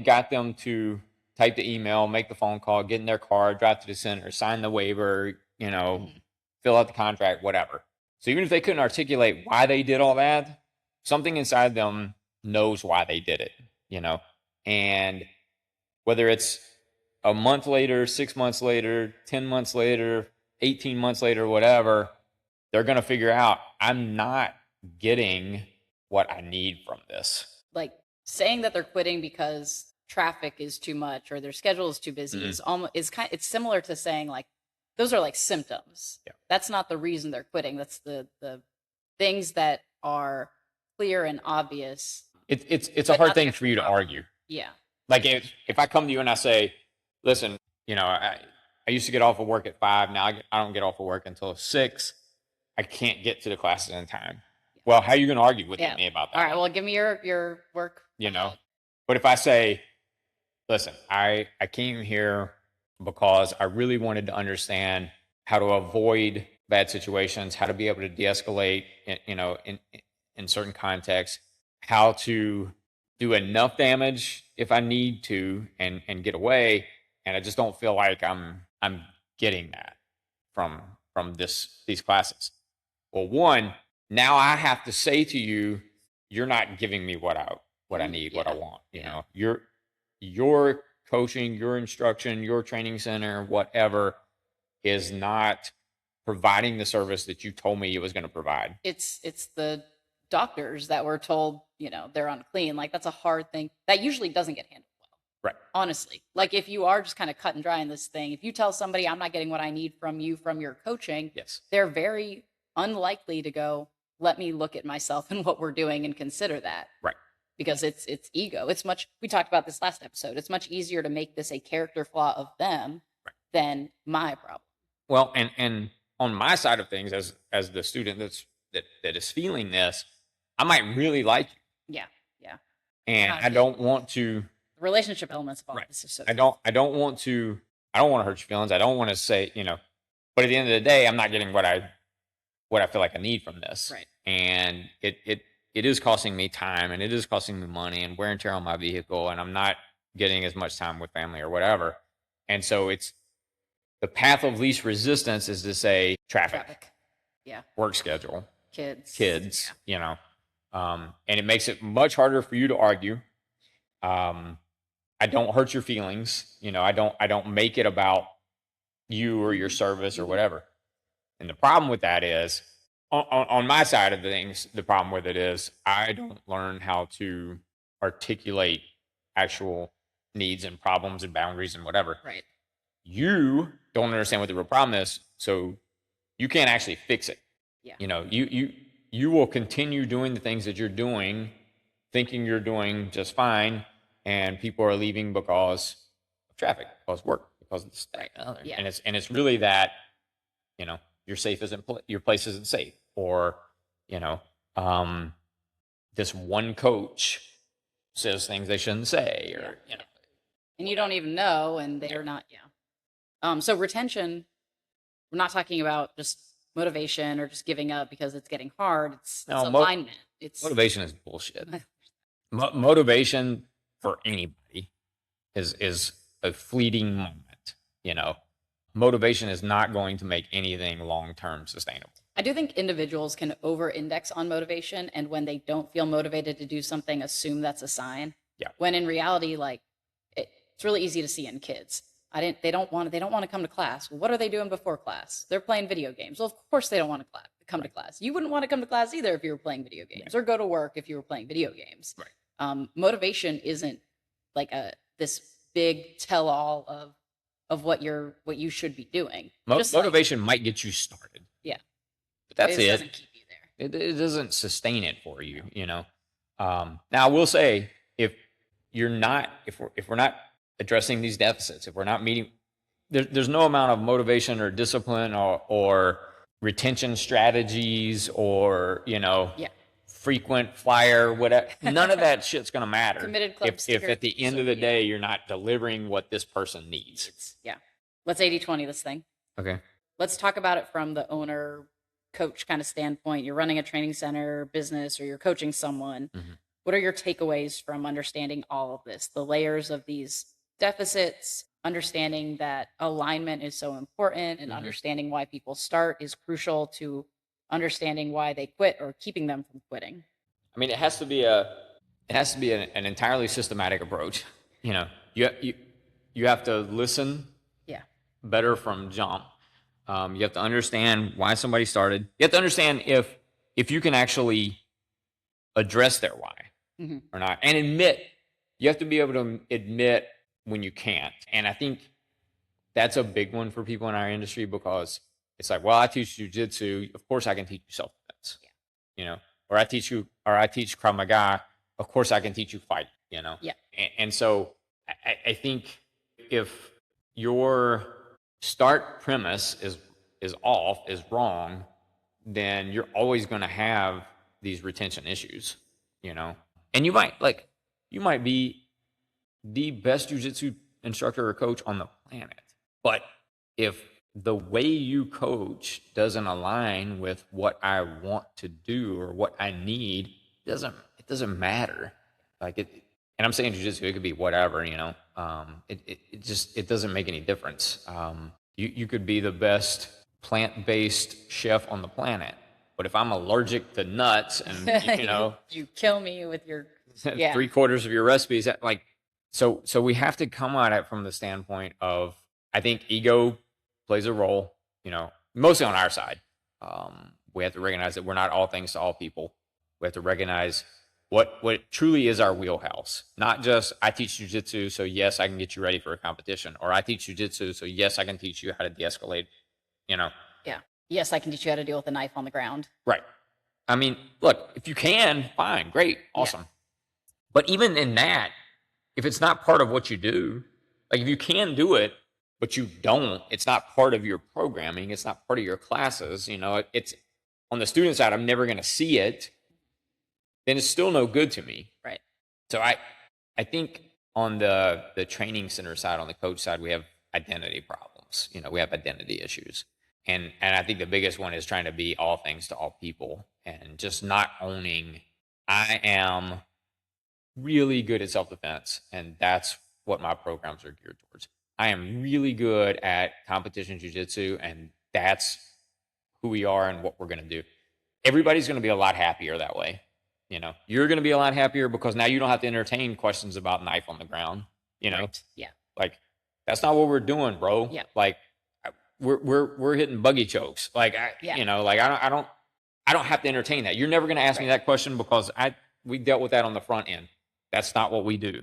got them to type the email, make the phone call, get in their car, drive to the center, sign the waiver, fill out the contract, whatever. So even if they couldn't articulate why they did all that, something inside them knows why they did it, and whether it's a month later, 6 months later, 10 months later, 18 months later, whatever, they're going to figure out, I'm not getting what I need from this. Like saying that they're quitting because traffic is too much or their schedule is too busy it's similar to saying like those are like symptoms. Yeah. That's not the reason they're quitting. That's the things that are clear and obvious. It's a hard thing for you to argue. Yeah. Like if I come to you and I say, listen, I used to get off of work at 5. Now I don't get off of work until 6. I can't get to the classes in time. Yeah. Well, how are you going to argue with me about that? All right. Well, give me your work. But if I say, listen, I came here because I really wanted to understand how to avoid bad situations, how to be able to de-escalate, in certain contexts, how to do enough damage if I need to and get away. And I just don't feel like I'm getting that from these classes. Well, one, now I have to say to you, you're not giving me what I need, what I want. Your coaching, your instruction, your training center, whatever, is not providing the service that you told me it was going to provide. It's the doctors that were told, they're unclean. Like that's a hard thing that usually doesn't get handled well. Right. Honestly, like if you are just kind of cut and dry in this thing, if you tell somebody I'm not getting what I need from you from your coaching, yes, they're very unlikely to go, let me look at myself and what we're doing and consider that. Right. Because it's ego. We talked about this last episode. It's much easier to make this a character flaw of them than my problem. Well, and on my side of things, as the student that is feeling this, I might really like you. Yeah. And I don't want to. The relationship elements of all this is so. I don't want to hurt your feelings. I don't want to say, but at the end of the day, I'm not getting what I feel like I need from this. Right. And it is costing me time and it is costing me money and wear and tear on my vehicle, and I'm not getting as much time with family or whatever. And so it's the path of least resistance is to say traffic. Yeah. Work schedule. Kids. Yeah. And it makes it much harder for you to argue. I don't hurt your feelings. I don't make it about you or your service or whatever. And the problem with that is, on my side of things, the problem with it is I don't learn how to articulate actual needs and problems and boundaries and whatever. Right. You don't understand what the real problem is, so you can't actually fix it. Yeah. You will continue doing the things that you're doing, thinking you're doing just fine, and people are leaving because of traffic, because of work, because of this, that, and other. Yeah. And it's really that, your your place isn't safe, or this one coach says things they shouldn't say, or and you don't even know, and they're not. So retention, we're not talking about just motivation or just giving up because it's getting hard. It's alignment. Motivation is bullshit. Motivation for anybody is a fleeting moment. Motivation is not going to make anything long-term sustainable. I do think individuals can over-index on motivation, and when they don't feel motivated to do something, assume that's a sign. Yeah. When in reality, it's really easy to see in kids. They don't want to come to class. Well, what are they doing before class? They're playing video games. Well, of course they don't want to come to class. You wouldn't want to come to class either if you were playing video games, or go to work if you were playing video games. Right. Motivation isn't like this big tell-all of what you should be doing. Motivation might get you started. Yeah. But that's it. Doesn't keep you there. It doesn't sustain it for you, Now I will say, if we're not addressing these deficits, if we're not meeting, there's no amount of motivation or discipline or retention strategies or frequent flyer, whatever. None of that shit's gonna matter. Committed club if at the end of the day you're not delivering what this person needs. Yeah. Let's 80-20 this thing. Okay. Let's talk about it from the owner coach kind of standpoint. You're running a training center business, or you're coaching someone. Mm-hmm. What are your takeaways from understanding all of this, the layers of these deficits, understanding that alignment is so important, and understanding why people start is crucial to understanding why they quit or keeping them from quitting? I mean, it has to be an entirely systematic approach. You have to listen better from jump. You have to understand why somebody started. You have to understand if you can actually address their why or not, and admit. You have to be able to admit when you can't. And I think that's a big one for people in our industry, because it's like, well, I teach jujitsu, of course I can teach you self-defense. Or I teach Krav Maga, of course I can teach you fight. And so I think if your start premise is off, is wrong, then you're always going to have these retention issues. And you might be the best jiu-jitsu instructor or coach on the planet, but if the way you coach doesn't align with what I want to do or what I need, it doesn't matter. And I'm saying jiu-jitsu, it could be whatever, it doesn't make any difference. You could be the best plant-based chef on the planet, but if I'm allergic to nuts and you kill me with your 3/4 of your recipes, so we have to come at it from the standpoint of, I think ego plays a role, mostly on our side. We have to recognize that we're not all things to all people. We have to recognize what truly is our wheelhouse. Not just, I teach jiu-jitsu, so yes, I can get you ready for a competition. Or I teach jiu-jitsu, so yes, I can teach you how to de-escalate, Yeah. Yes, I can teach you how to deal with a knife on the ground. Right. I mean, look, if you can, fine, great, awesome. Yeah. But even in that, if it's not part of what you do, like if you can do it, but you don't, it's not part of your programming, it's not part of your classes, it's on the student side, I'm never going to see it, then it's still no good to me. Right. So I think on the training center side, on the coach side, we have identity problems. We have identity issues. And I think the biggest one is trying to be all things to all people, and just not owning, I am really good at self-defense, and that's what my programs are geared towards. I am really good at competition jiu-jitsu, and that's who we are and what we're going to do. Everybody's going to be a lot happier that way. You're going to be a lot happier because now you don't have to entertain questions about knife on the ground. Right. Yeah. Like, that's not what we're doing, bro. Yeah. Like, we're hitting buggy chokes. Like, I don't have to entertain that. You're never going to ask me that question because we dealt with that on the front end. That's not what we do.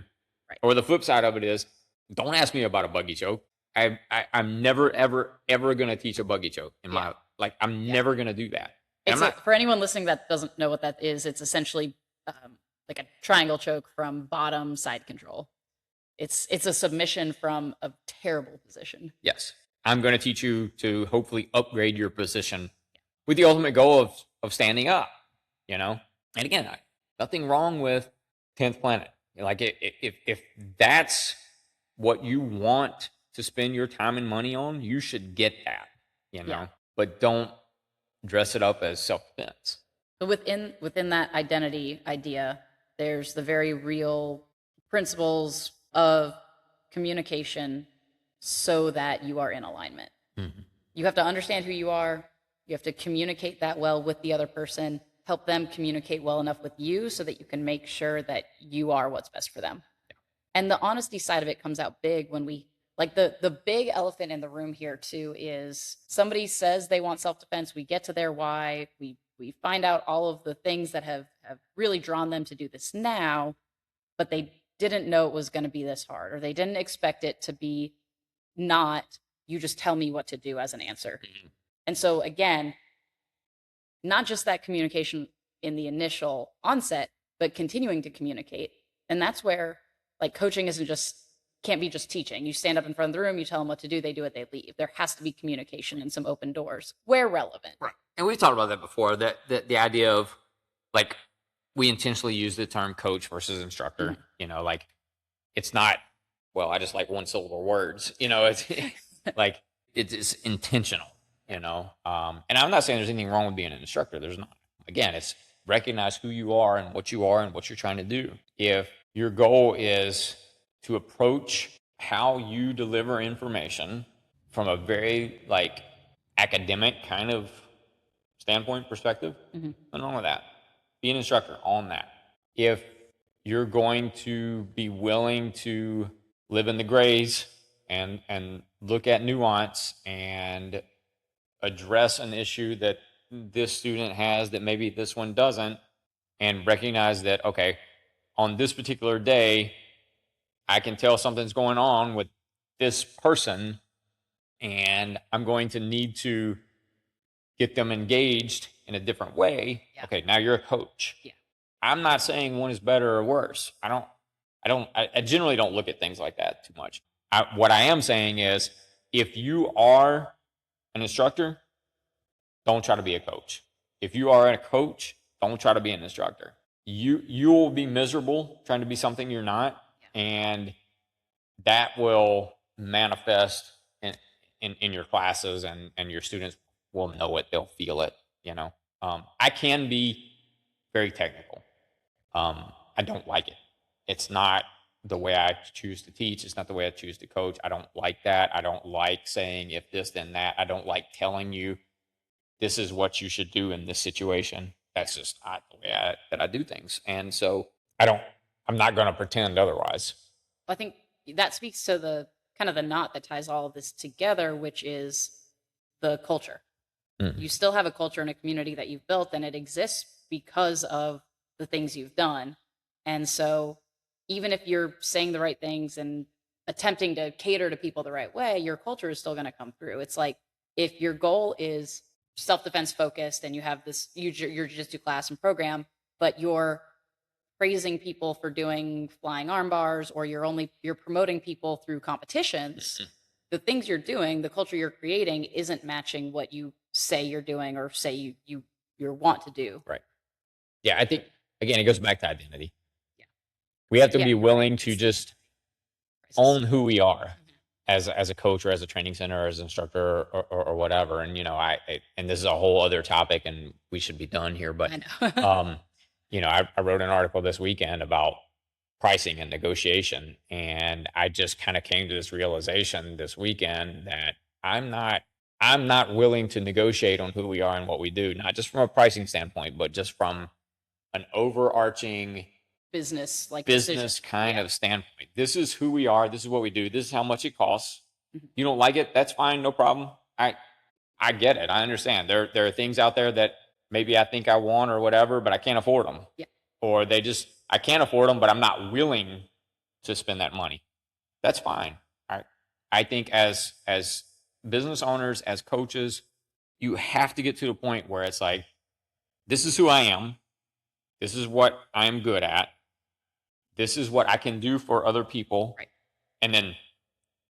Right. Or the flip side of it is, don't ask me about a buggy choke. I'm never, ever, ever going to teach a buggy choke in my, I'm never going to do that. For anyone listening that doesn't know what that is, it's essentially like a triangle choke from bottom side control. It's a submission from a terrible position. Yes. I'm going to teach you to hopefully upgrade your position with the ultimate goal of standing up, And again, nothing wrong with 10th Planet. Like, if that's what you want to spend your time and money on, you should get that, Yeah. But don't dress it up as self-defense. So within that identity idea, there's the very real principles of communication so that you are in alignment. Mm-hmm. You have to understand who you are. You have to communicate that well with the other person, help them communicate well enough with you so that you can make sure that you are what's best for them. Yeah. And the honesty side of it comes out big when we, like, the big elephant in the room here too is somebody says they want self-defense. We get to their why. We find out all of the things that have really drawn them to do this now, but they didn't know it was going to be this hard, or they didn't expect it to be not, you just tell me what to do as an answer. Mm-hmm. And so again, not just that communication in the initial onset, but continuing to communicate. And that's where like coaching can't be just teaching. You stand up in front of the room, you tell them what to do, they do it, they leave. There has to be communication and some open doors where relevant. Right. And we've talked about that before, that the idea of like, we intentionally use the term coach versus instructor. Mm-hmm. You know, like it's not, well, I just like one syllable words, you know, it's like it's intentional, you know. And I'm not saying there's anything wrong with being an instructor. There's not. Again, it's recognize who you are and what you're trying to do. If your goal is to approach how you deliver information from a very like academic kind of standpoint perspective, mm-hmm. nothing wrong with that. Be an instructor on that. If you're going to be willing to live in the grays and look at nuance and address an issue that this student has that maybe this one doesn't, and recognize that, okay, on this particular day, I can tell something's going on with this person and I'm going to need to get them engaged in a different way. Yeah. Okay, now you're a coach. Yeah. I'm not saying one is better or worse. I generally don't look at things like that too much. What I am saying is, if you are an instructor, don't try to be a coach. If you are a coach, don't try to be an instructor. You will be miserable trying to be something you're not, and that will manifest in your classes, and your students will know it. They'll feel it. You know, I can be very technical. I don't like it. It's not the way I choose to teach. It's not the way I choose to coach. I don't like that. I don't like saying if this, then that. I don't like telling you this is what you should do in this situation. That's just not the way that I do things. And so I'm not going to pretend otherwise. I think that speaks to the kind of the knot that ties all of this together, which is the culture. Mm. You still have a culture and a community that you've built, and it exists because of the things you've done. And so even if you're saying the right things and attempting to cater to people the right way, your culture is still going to come through. It's like if your goal is self-defense focused and you have this your jiu-jitsu class and program, but you're praising people for doing flying arm bars, or you're promoting people through competitions, mm-hmm. the things you're doing, the culture you're creating isn't matching what you say you're doing or say you want to do. Right. Yeah, I think, again, it goes back to identity. Yeah. We have to be willing to just own who we are as a coach or as a training center or as an instructor or whatever. And, you know, and this is a whole other topic and we should be done here, but, I know. You know, I wrote an article this weekend about pricing and negotiation. And I just kind of came to this realization this weekend that I'm not willing to negotiate on who we are and what we do, not just from a pricing standpoint, but just from an overarching business kind of standpoint. This is who we are. This is what we do. This is how much it costs. Mm-hmm. You don't like it? That's fine. No problem. I get it. I understand. There are things out there that maybe I think I want or whatever, but I can't afford them. Yeah. Or I can't afford them, but I'm not willing to spend that money. That's fine. I think as business owners, as coaches, you have to get to the point where it's like, this is who I am. This is what I'm good at. This is what I can do for other people. Right. And then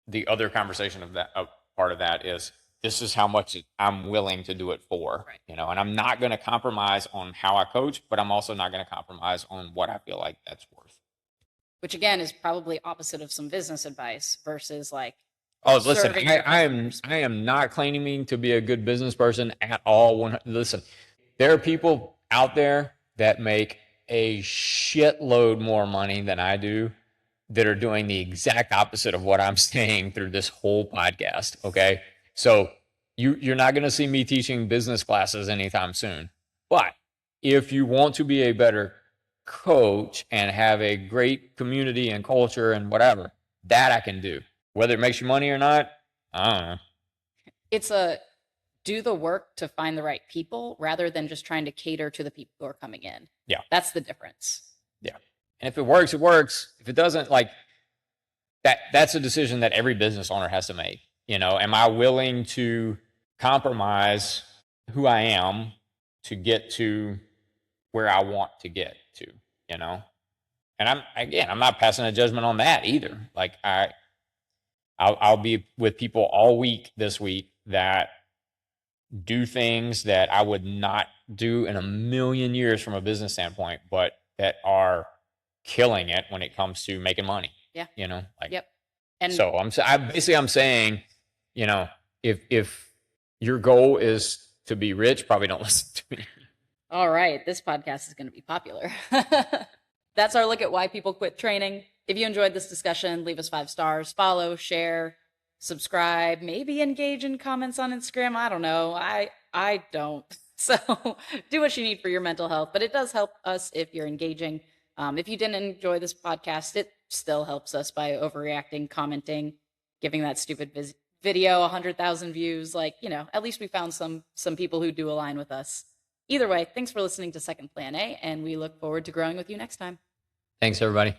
the other conversation of that, part of that is, this is how much I'm willing to do it for. Right. You know, and I'm not going to compromise on how I coach, but I'm also not going to compromise on what I feel like that's worth. Which again is probably opposite of some business advice versus like, oh, listen, I am not claiming to be a good business person at all. Listen, there are people out there that make a shitload more money than I do that are doing the exact opposite of what I'm saying through this whole podcast. Okay. So you're not going to see me teaching business classes anytime soon. But if you want to be a better coach and have a great community and culture and whatever, that I can do. Whether it makes you money or not, I don't know. It's do the work to find the right people rather than just trying to cater to the people who are coming in. Yeah. That's the difference. Yeah. And if it works, it works. If it doesn't, like that's a decision that every business owner has to make. Am I willing to compromise who I am to get to where I want to get to, And I'm not passing a judgment on that either. Like I'll be with people all week this week that do things that I would not do in a million years from a business standpoint, but that are killing it when it comes to making money. Yeah. Yep. And so I'm saying, if your goal is to be rich, probably don't listen to me. All right. This podcast is going to be popular. That's our look at why people quit training. If you enjoyed this discussion, leave us 5 stars, follow, share, subscribe, maybe engage in comments on Instagram. I don't know. I don't. So do what you need for your mental health, but it does help us if you're engaging. If you didn't enjoy this podcast, it still helps us by overreacting, commenting, giving that stupid video 100,000 views. At least we found some people who do align with us. Either way, thanks for listening to Second Plan A, and we look forward to growing with you next time. Thanks, everybody.